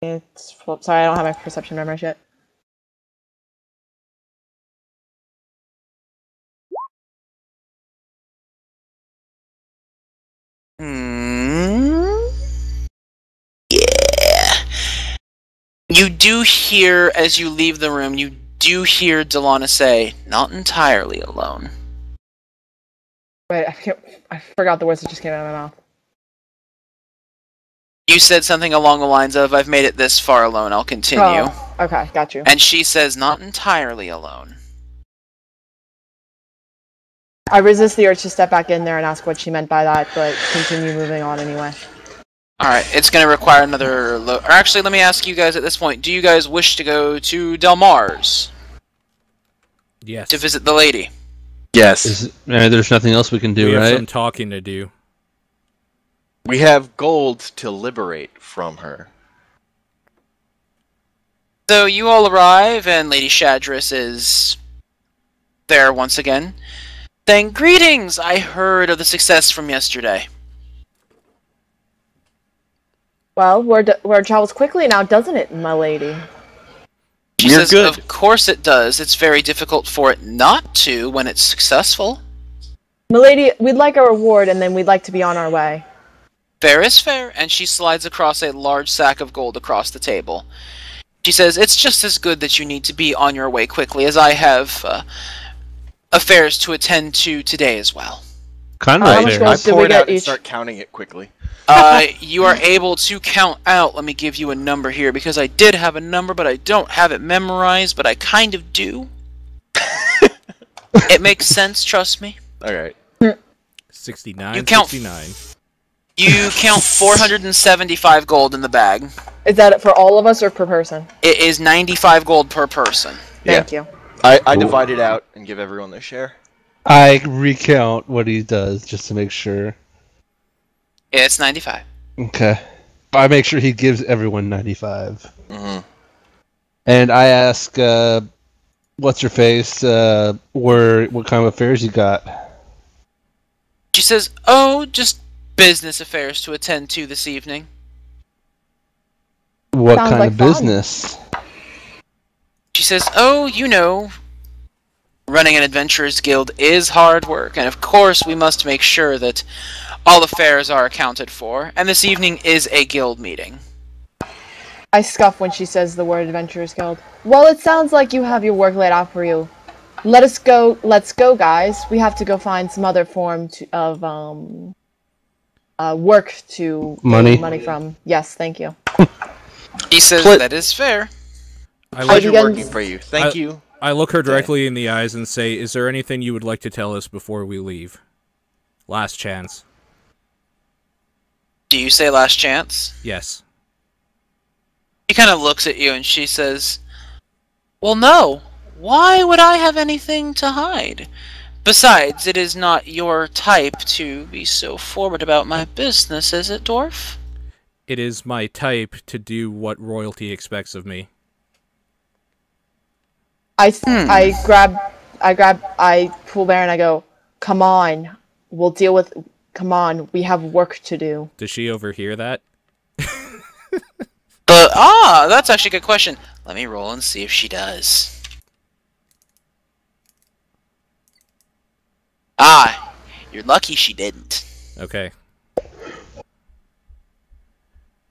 Sorry, I don't have my perception memorized yet. Yeah. You do hear, as you leave the room, you do hear Delana say, not entirely alone. Wait, I forgot the words that just came out of my mouth. You said something along the lines of, I've made it this far alone, I'll continue. Oh, okay, got you. And she says, not entirely alone. I resist the urge to step back in there and ask what she meant by that, but continue moving on anyway. Alright, it's going to require another... or actually, let me ask you guys at this point, do you guys wish to go to Del Mar's Yes. to visit the lady? Yes. There's nothing else we can do, we have right? some talking to do. We have gold to liberate from her. So you all arrive, and Lady Treacherous is there once again, saying, greetings! I heard of the success from yesterday. Well, word travels quickly now, doesn't it, my lady? She We're says, good. of course it does. It's very difficult for it not to when it's successful. Milady, we'd like a reward, and then we'd like to be on our way. Fair is fair, and she slides across a large sack of gold across the table. She says, it's just as good that you need to be on your way quickly, as I have affairs to attend to today as well. Kind How of much fair. gold I did we pour it get out and each? start counting it quickly. You are able to count out, let me give you a number here, because I did have a number, but I don't have it memorized, but I kind of do. It makes sense, trust me. Alright. 69, You count- 69. You count 475 gold in the bag. Is that for all of us or per person? It is 95 gold per person. Thank you. I divide it out and give everyone their share. I recount what he does just to make sure. It's 95. Okay. I make sure he gives everyone 95. Mm-hmm. And I ask, what's her face, what kind of affairs you got? She says, oh, just business affairs to attend to this evening. What Sounds kind like of fun. business? She says, "Oh, you know, running an adventurers guild is hard work, and of course we must make sure that all affairs are accounted for, and this evening is a guild meeting." I scuff when she says the word Adventurers Guild. Well, it sounds like you have your work laid out for you. Let's go, guys. We have to go find some other form of work to Money. money from. Yes, thank you. He says, "That is fair." Pleasure working for you. Thank you. I look her directly in the eyes and say, "Is there anything you would like to tell us before we leave? Last chance." Do you say last chance? Yes. She kind of looks at you and she says, "Well, no. Why would I have anything to hide? Besides, it is not your type to be so forward about my business, is it, dwarf?" It is my type to do what royalty expects of me. I pull Bear and I go, "Come on, we'll deal with. Come on, we have work to do." Does she overhear that? That's actually a good question. Let me roll and see if she does. You're lucky she didn't. Okay.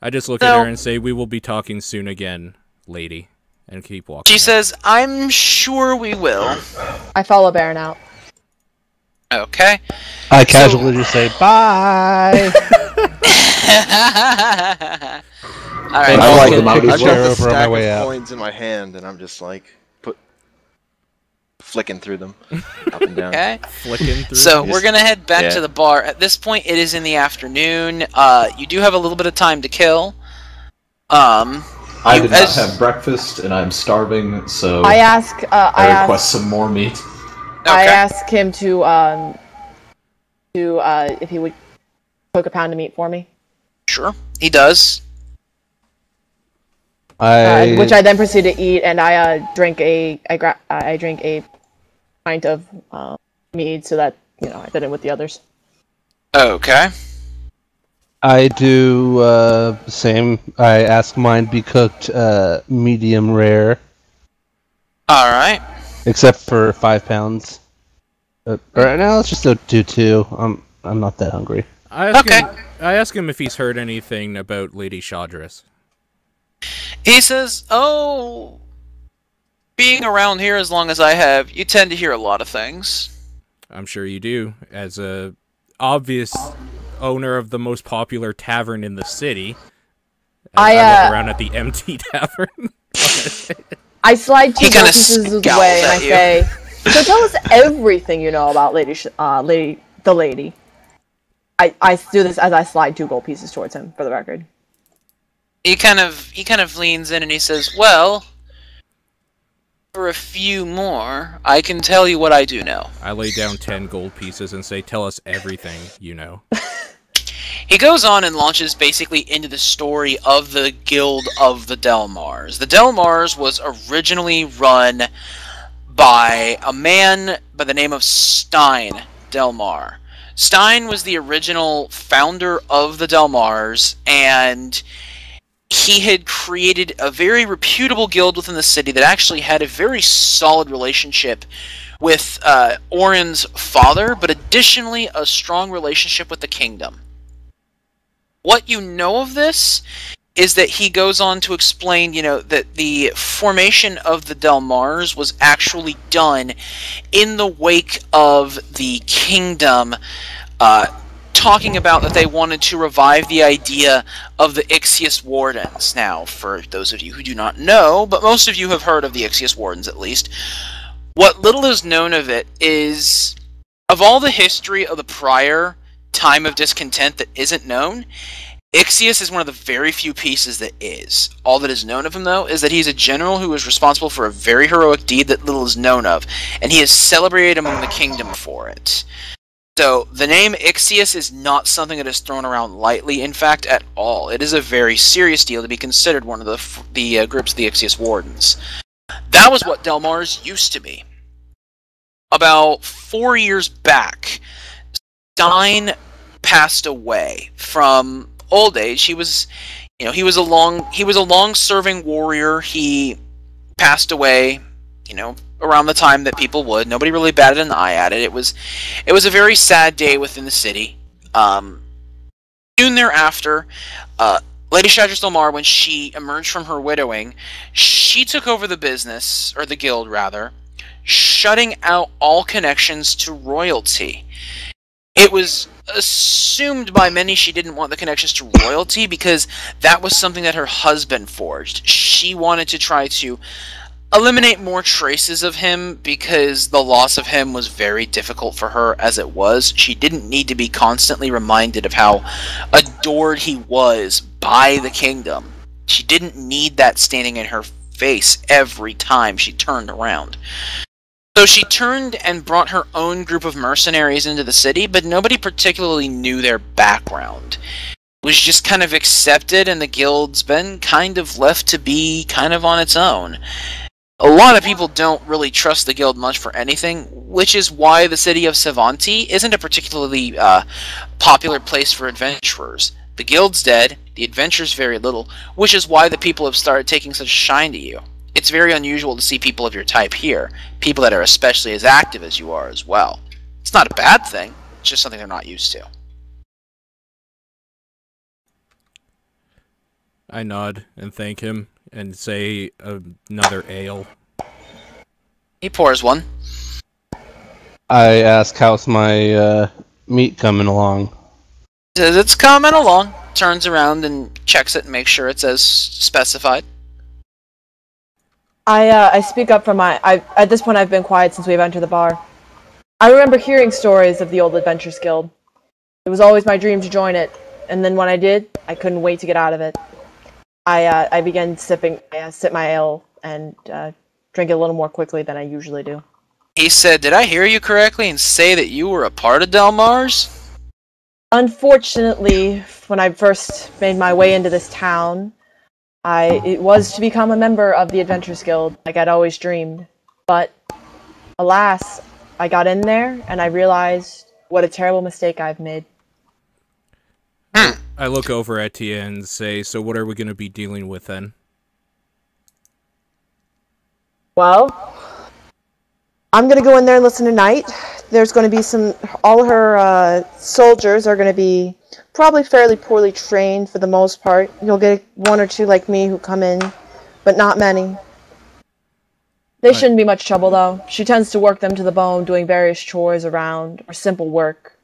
I just look at her and say, "We will be talking soon again, lady," and keep walking. She says, "I'm sure we will." I follow Baron out. Okay. I casually just say bye. Alright. I like them out I've as got well. the over on my stack way of out. coins in my hand, and I'm just like flicking through them, up and down. Okay. Flicking through. So we're gonna head back Yeah. to the bar. At this point, it is in the afternoon. You do have a little bit of time to kill. I did not have breakfast, and I'm starving, so I request some more meat. I ask him to if he would cook a pound of meat for me. Sure, he does. Which I then proceed to eat, and I drink a pint of mead so that I fit in with the others. Okay. I do the same. I ask mine be cooked medium rare, All right. except for 5 pounds. Or no, let's just do 2. I'm not that hungry. I ask him if he's heard anything about Lady Treacherous. He says, "Oh, being around here as long as I have, you tend to hear a lot of things." I'm sure you do, as a obvious owner of the most popular tavern in the city. I look around at the empty tavern. I slide 2 He kinda pieces scowls away and I at you. say, "So tell us everything you know about the lady." I do this as I slide 2 gold pieces towards him, for the record. He kind of leans in and he says, "Well, for a few more, I can tell you what I do know." I lay down 10 gold pieces and say, "Tell us everything you know." He goes on and launches basically into the story of the Guild of the Delmars. The Delmars was originally run by a man by the name of Stein Delmar. Stein was the original founder of the Delmars, and he had created a very reputable guild within the city that actually had a very solid relationship with Orin's father, but additionally a strong relationship with the kingdom. What you know of this is that he goes on to explain, that the formation of the Delmars was actually done in the wake of the kingdom talking about that they wanted to revive the idea of the Ixious Wardens. Now, for those of you who do not know, but most of you have heard of the Ixious Wardens at least, what little is known of it is, of all the history of the prior time of discontent that isn't known, Ixious is one of the very few pieces that is. All that is known of him, though, is that he's a general who is responsible for a very heroic deed that little is known of, and he is celebrated among the kingdom for it. So, the name Ixious is not something that is thrown around lightly, in fact, at all. It is a very serious deal to be considered one of the groups of the Ixious Wardens. That was what Delmars used to be. About 4 years back, Stein passed away from old age. He was a long-serving warrior. He passed away, around the time that people would. Nobody really batted an eye at it. It was a very sad day within the city. Soon thereafter, Lady Shadra's Delmar, when she emerged from her widowing, she took over the business, or the guild rather, shutting out all connections to royalty. It was assumed by many she didn't want the connections to royalty because that was something that her husband forged. She wanted to try to eliminate more traces of him because the loss of him was very difficult for her as it was. She didn't need to be constantly reminded of how adored he was by the kingdom. She didn't need that standing in her face every time she turned around. So she turned and brought her own group of mercenaries into the city, but nobody particularly knew their background. It was just kind of accepted, and the guild's been kind of left to be kind of on its own. A lot of people don't really trust the guild much for anything, which is why the city of Savanti isn't a particularly popular place for adventurers. The guild's dead, the adventure's very little, which is why the people have started taking such a shine to you. It's very unusual to see people of your type here, people that are especially as active as you are as well. It's not a bad thing, it's just something they're not used to. I nod and thank him and say another ale. He pours one. I ask, how's my meat coming along? He says it's coming along, turns around and checks it and makes sure it's as specified. I speak up for at this point I've been quiet since we've entered the bar. I remember hearing stories of the old Adventurers Guild. It was always my dream to join it, and then when I did, I couldn't wait to get out of it. I began sip my ale and drink it a little more quickly than I usually do. He said, did I hear you correctly and say that you were a part of Delmar's? Unfortunately, when I first made my way into this town, it was to become a member of the Adventurers Guild, like I'd always dreamed. But, alas, I got in there, and I realized what a terrible mistake I've made. I look over at Tia and say, so what are we going to be dealing with then? Well, I'm going to go in there and listen tonight. There's going to be all her soldiers are going to be probably fairly poorly trained for the most part. You'll get one or two like me who come in, but not many. They shouldn't be much trouble, though. She tends to work them to the bone, doing various chores around, or simple work.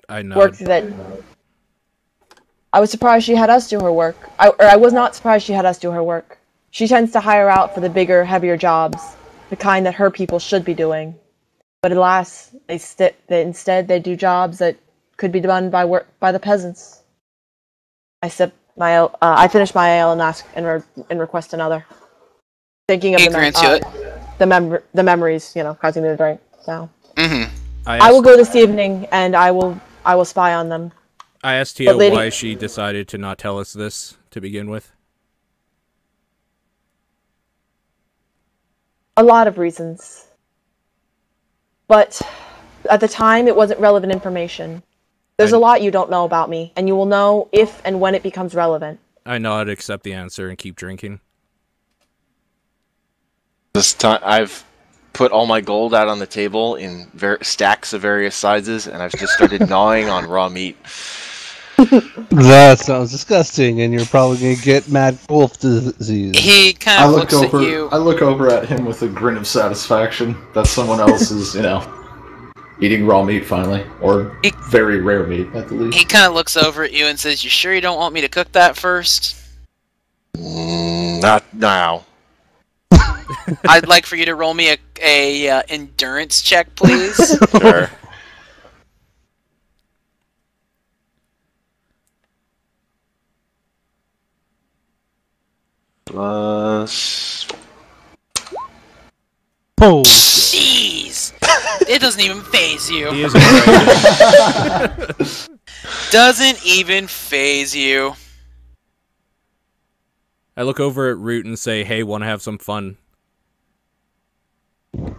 I know. Work that... I was surprised she had us do her work. I was not surprised she had us do her work. She tends to hire out for the bigger, heavier jobs, the kind that her people should be doing. But alas, instead they do jobs that could be done by the peasants. I sip my ale. I finish my ale and ask and request another. Thinking of the memories, causing me to drink. So I will go this evening, and I will spy on them. I asked Tia why she decided to not tell us this to begin with. A lot of reasons. But at the time, it wasn't relevant information. There's a lot you don't know about me, and you will know if and when it becomes relevant. I nod, accept the answer, and keep drinking. This time, I've put all my gold out on the table in stacks of various sizes, and I've just started gnawing on raw meat. That sounds disgusting, and you're probably going to get mad wolf disease. He kind of looks at you. I look over at him with a grin of satisfaction that someone else is, eating raw meat finally. Or very rare meat, at the least. He kind of looks over at you and says, you sure you don't want me to cook that first? Not now. I'd like for you to roll me a endurance check, please. Sure. Plus... Oh. Jeez! It doesn't even phase you. He is right. Doesn't even phase you. I look over at Root and say, hey, want to have some fun?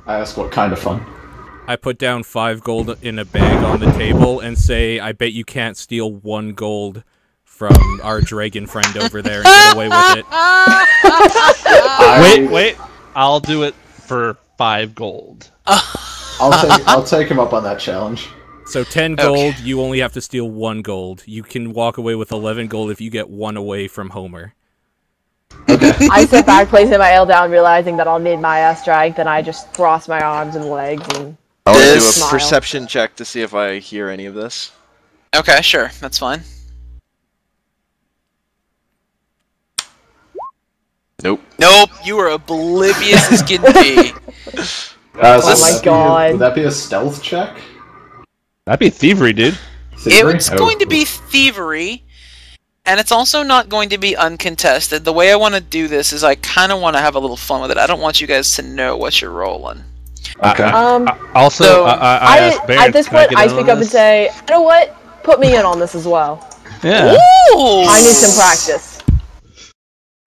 I ask what kind of fun. I put down 5 gold in a bag on the table and say, I bet you can't steal 1 gold from our dragon friend over there and get away with it. Wait. I'll do it for 5 gold. I'll take him up on that challenge. So 10 gold, you only have to steal 1 gold. You can walk away with 11 gold if you get 1 away from Homer. Okay. I sit back, placing my ale down, realizing that I'll need my strength, and I just cross my arms and legs and I want to do a smile. perception check to see if I hear any of this. Okay, sure, that's fine. Nope. Nope, you are oblivious as can be. Oh my god. Would that be a stealth check? That'd be thievery, dude. Thievery? It's going to be thievery, and it's also not going to be uncontested. The way I want to do this is I kind of want to have a little fun with it. I don't want you guys to know what you're rolling. Okay. Also, So, I asked Baron, at this can point, get I in speak on up and this? say, you know what? Put me in on this as well. Yeah. Ooh! I need some practice.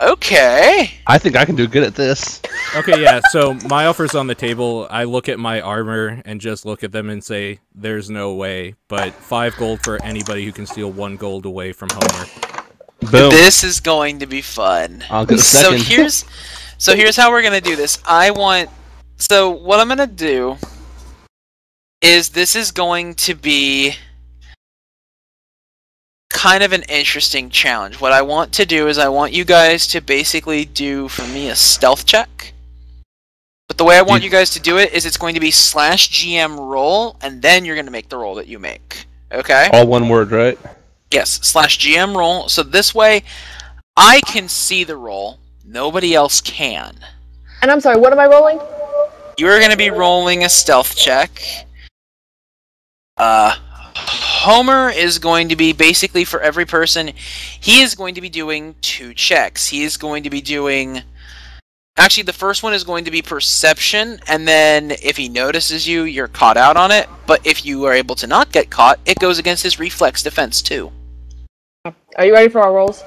Okay. I think I can do good at this. Okay, yeah, so my offer's on the table. I look at my armor and just look at them and say, there's no way, but 5 gold for anybody who can steal 1 gold away from Homer. Boom. This is going to be fun. I'll get a second. So here's how we're gonna do this. So what I'm gonna do is this is going to be kind of an interesting challenge. What I want to do is I want you guys to basically do for me a stealth check. But the way I want you guys to do it is it's going to be /GM roll, and then you're going to make the roll that you make. Okay? All one word, right? Yes, /GM roll. So this way, I can see the roll. Nobody else can. And I'm sorry, what am I rolling? You're going to be rolling a stealth check. Homer is going to be basically for every person, he is going to be doing 2 checks. He is going to be doing... Actually, the first one is going to be perception, and then if he notices you, you're caught out on it. But if you are able to not get caught, it goes against his reflex defense too. Are you ready for our rolls?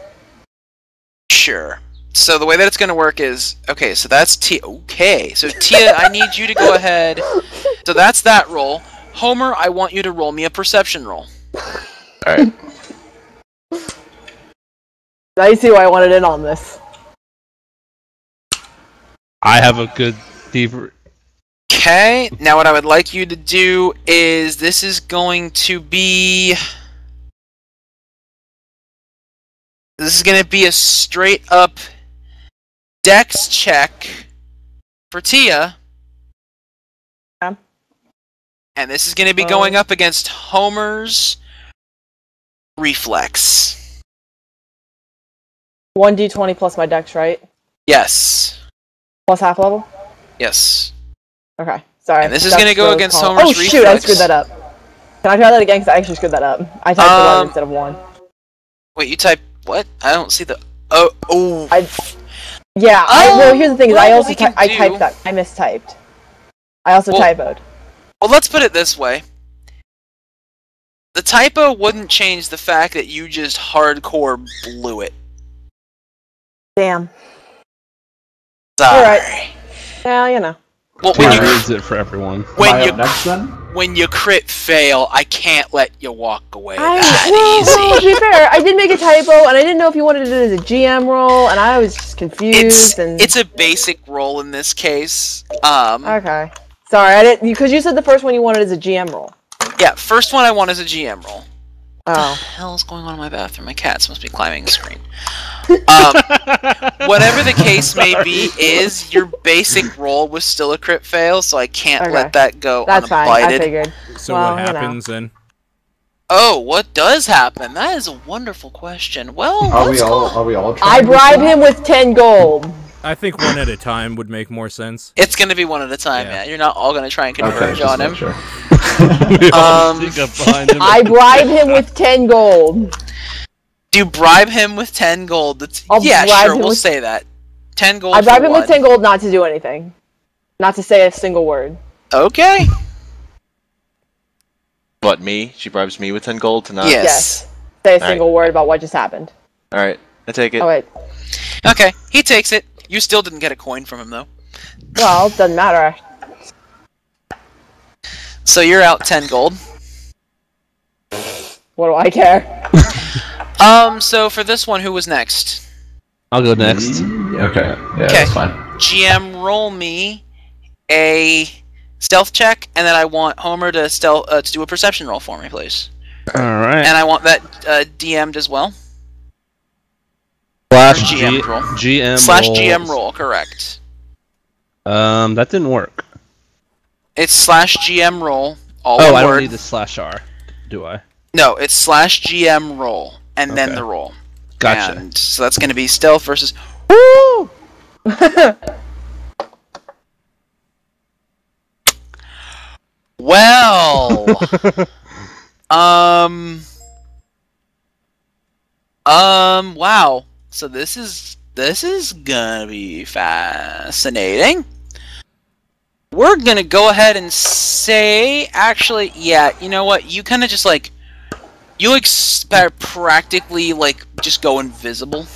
Sure. So the way that it's going to work is... Okay, so that's Tia. Okay, so Tia, I need you to go ahead. So that's that roll. Homer, I want you to roll me a perception roll. Alright. Now you see why I wanted in on this. I have a good thievery. Okay, now what I would like you to do is this is going to be... This is going to be a straight up dex check for Tia. Yeah. And this is going to be going up against Homer's reflex. 1d20 plus my dex, right? Yes. Plus half level? Yes. Okay, sorry. And this is going to go against Homer's Oh reflex. shoot, I screwed that up. Can I try that again? Because I actually screwed that up. I typed 11 instead of 1. Wait, you type what? I don't see the... Oh. Well, here's the thing, is I well, also we can I do- typed that. I mistyped. I also typoed. Well, let's put it this way. The typo wouldn't change the fact that you just hardcore blew it. Damn. Sorry. Alright. Well, you know. Well, Two reads it for everyone. Am I up next then? when you crit fail, I can't let you walk away Well, that to easy. be fair, I did make a typo, and I didn't know if you wanted to do it as a GM roll, and I was just confused. It's a basic roll in this case. Okay. Sorry, I didn't, because you said the first one you wanted as a GM roll. Yeah, first one I want is a GM roll. Oh. What the hell is going on in my bathroom? My cats must be climbing the screen. Whatever the case may be, is your basic roll was still a crit fail, so I can't let that go That's fine, I unapplied. figured. So Well, what you know. happens then? Oh, what does happen? That is a wonderful question. Well, Are let's we all go. trying I to bribe decide? him with 10 gold. I think one at a time would make more sense. It's gonna be one at a time, Yeah. yeah. You're not all gonna try and converge Okay, on just him. make sure. We all sneak up behind him. I bribe him with 10 gold. Do you bribe him with 10 gold? I'll Yeah, bribe sure, him we'll with- say that. 10 gold I bribe for him one. with 10 gold not to do anything. Not to say a single word. Okay. What, me? She bribes me with 10 gold to not... Yes. Yes. Say a single word about what just happened. Alright, I take it. Oh, wait. Okay, he takes it. You still didn't get a coin from him, though. Well, it doesn't matter. So you're out 10 gold. What do I care? So for this one, who was next? I'll go next. Okay, yeah, Okay. that's fine. GM roll me a stealth check, and then I want Homer to to do a perception roll for me, please. All right. And I want that DM'd as well. Slash GM roll. GM Slash roll. GM roll, correct. That didn't work. It's slash GM roll. All Oh, one I don't word. need the slash R, do I? No, it's slash GM roll, and then Okay. the roll. Gotcha. And so that's going to be stealth versus. Woo! Well, wow. So this is gonna be fascinating. We're gonna go ahead and say, actually, yeah. You know what? You kind of just like, you like practically like just go invisible.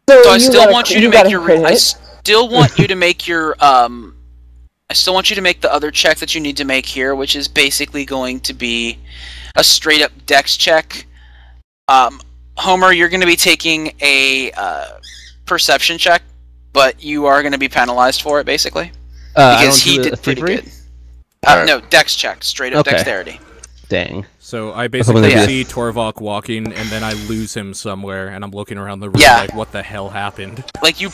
So I still want you to make your. I still want you to make your. I still want you to make the other check that you need to make here, which is basically going to be a straight up dex check. Homer, you're going to be taking a perception check, but you are going to be penalized for it, basically. Because he did pretty good. No, dex check. Straight up dexterity. Dang. So I basically see Torvalk walking, and then I lose him somewhere, and I'm looking around the room like, what the hell happened? Like, you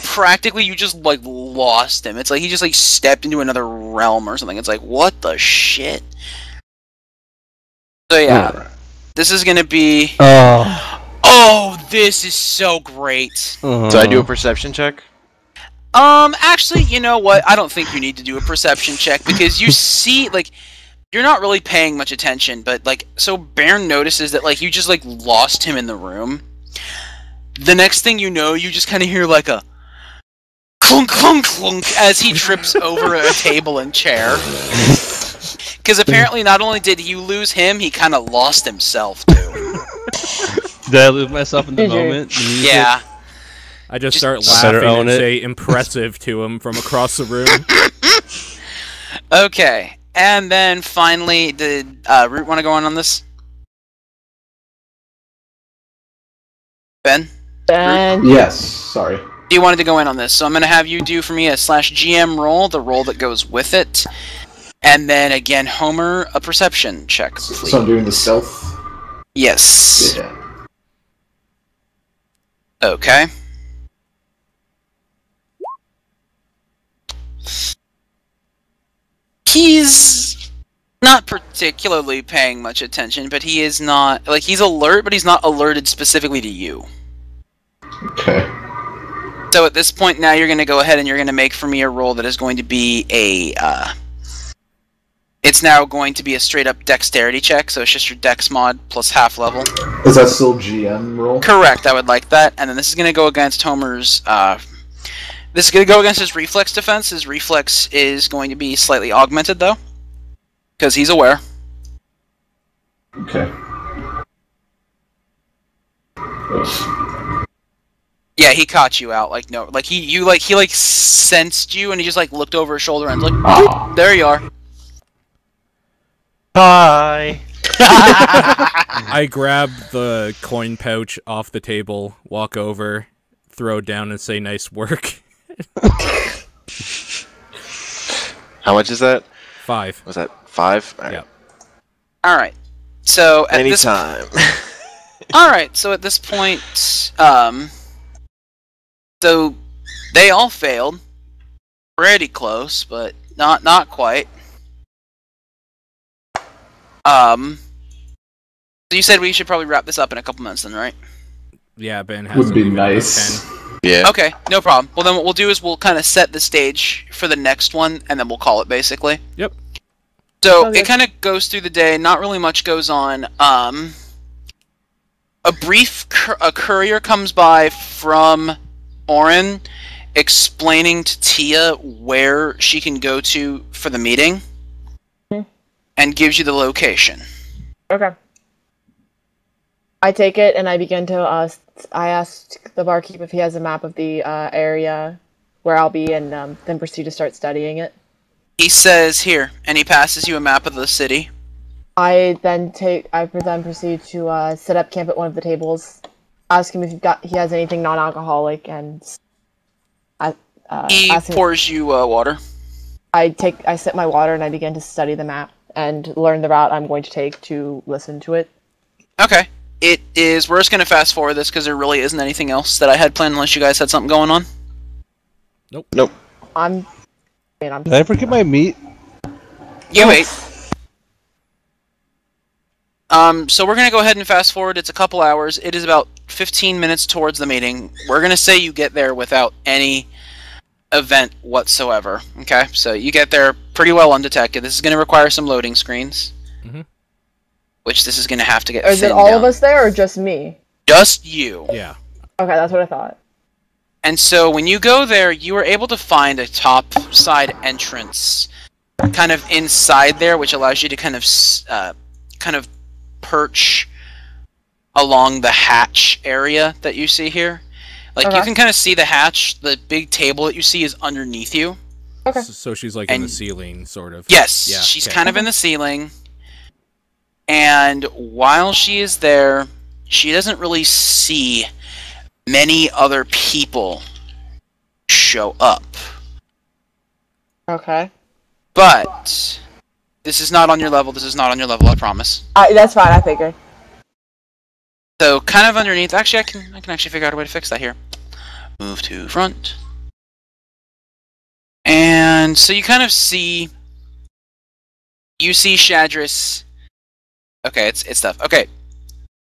just, like, lost him. It's like he just, like, stepped into another realm or something. It's like, what the shit? So, yeah. This is gonna be... Oh, this is so great. So I do a perception check? Actually, you know what? I don't think you need to do a perception check, because you see, like... You're not really paying much attention, but, like, so Bairn notices that, like, you just, like, lost him in the room. The next thing you know, you just kind of hear, like, a clunk, clunk, clunk as he trips over a table and chair. Because apparently not only did you lose him, he kind of lost himself, too. Did I lose myself in the moment? Yeah. I just start laughing and say impressive to him from across the room. Okay. And then finally, did Root want to go on this? Ben? Yes, sorry. You wanted to go in on this, so I'm going to have you do for me a slash GM roll, the roll that goes with it. And then again, Homer, a perception check, please. So I'm doing the stealth? Yes. Yeah. Okay. He's not particularly paying much attention, but he is not... Like, he's alert, but he's not alerted specifically to you. Okay. So at this point now, you're going to go ahead and you're going to make for me a roll that is going to be a... It's now going to be a straight-up dexterity check, so it's just your dex mod plus half level. Is that still GM roll? Correct, I would like that. And then this is going to go against Homer's... This is going to go against his reflex defense. His reflex is going to be slightly augmented, though. Because he's aware. Okay. Yeah, he caught you out. Like, no. Like, he sensed you, and he just, like, looked over his shoulder and was like, there you are. Hi! I grab the coin pouch off the table, walk over, throw it down, and say, nice work. How much is that? 5. Was that 5? All right. Yep. Alright. So, at Anytime. Alright, so at this point, so, they all failed. Pretty close, but not quite. So you said we should probably wrap this up in a couple minutes then, right? Yeah, Ben has Would to be leave in about nice. 10. Yeah. Okay, no problem. Well, then what we'll do is we'll kind of set the stage for the next one, and then we'll call it, basically. Yep. So, Okay. it kind of goes through the day, not really much goes on. A courier comes by from Orin, explaining to Tia where she can go to for the meeting, and gives you the location. Okay. I take it and I begin to, I asked the barkeep if he has a map of the area where I'll be, and then proceed to start studying it. He says, here, and he passes you a map of the city. I then proceed to set up camp at one of the tables, ask him if he has anything non-alcoholic, and He asking. pours you water. I sip my water and I begin to study the map and learn the route I'm going to take to listen to it. Okay. It is. We're just going to fast forward this because there really isn't anything else that I had planned unless you guys had something going on. Nope. I'm. Did I forget my meat? You ate. So we're gonna go ahead and fast forward. It's a couple hours. It is about 15 minutes towards the meeting. We're gonna say you get there without any event whatsoever. Okay, so you get there pretty well undetected. This is gonna require some loading screens, which this is gonna have to get. Is it all of us there or just me? Just you. Yeah. Okay, that's what I thought. And so when you go there, you are able to find a top side entrance, kind of inside there, which allows you to kind of perch along the hatch area that you see here. Like, you can kind of see the hatch. The big table that you see is underneath you. Okay. So she's like in the ceiling, sort of. Yes, Yeah, she's okay. kind of in the ceiling. And while she is there, she doesn't really see many other people show up. Okay. But this is not on your level. This is not on your level, I promise. That's fine, I figured. So, kind of underneath... Actually, I can actually figure out a way to fix that here. Move to front. And so you kind of see... You see Treacherous... Okay, it's tough. Okay,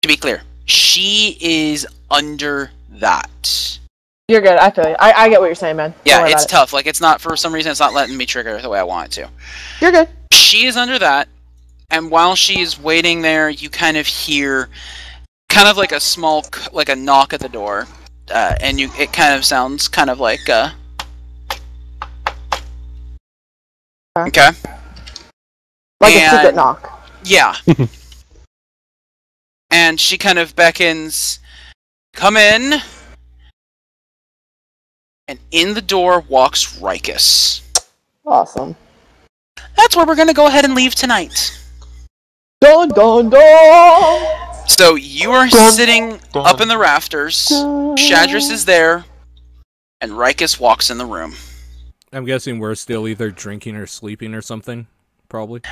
to be clear, she is under that. You're good, I feel you. I get what you're saying, man. Don't Yeah, worry it's about tough. Like, it's not... For some reason, it's not letting me trigger the way I want it to. You're good. She is under that, and while she is waiting there, you kind of hear... kind of like a small, like a knock at the door, and it kind of sounds kind of like, okay. Like a secret knock. Yeah. And she kind of beckons, come in, and in the door walks Rikus. Awesome. That's where we're gonna go ahead and leave tonight. Dun dun dun! So you are sitting up in the rafters, Treacherous is there, and Rikus walks in the room. I'm guessing we're still either drinking or sleeping or something, probably.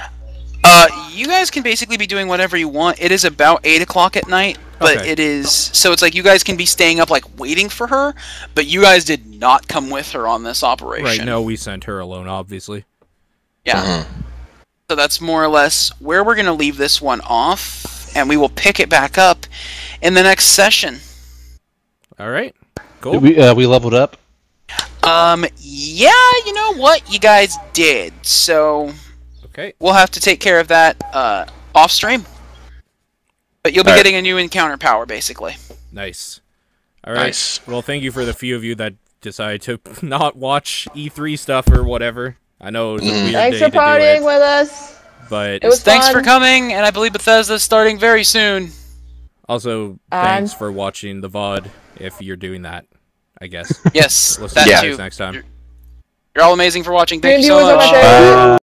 You guys can basically be doing whatever you want. It is about 8 o'clock at night, but Okay. it is... So it's like you guys can be staying up, like, waiting for her, but you guys did not come with her on this operation. Right, no, we sent her alone, obviously. Yeah. So that's more or less where we're going to leave this one off, and we will pick it back up in the next session. Alright, cool. We leveled up. Yeah, you know what? You guys did, so... Okay. We'll have to take care of that, off stream. But you'll be getting a new encounter power, basically. Nice. Alright, Nice. well, thank you for the few of you that decided to not watch E3 stuff or whatever. I know it was a weird Thanks day for to do partying it, with us. but It was Thanks fun. for coming, and I believe Bethesda's starting very soon. also, thanks for watching the VOD, if you're doing that, I guess. Yes, Listen that to you too. guys next time. You're all amazing for watching. Thank Green you so viewers on much. my page.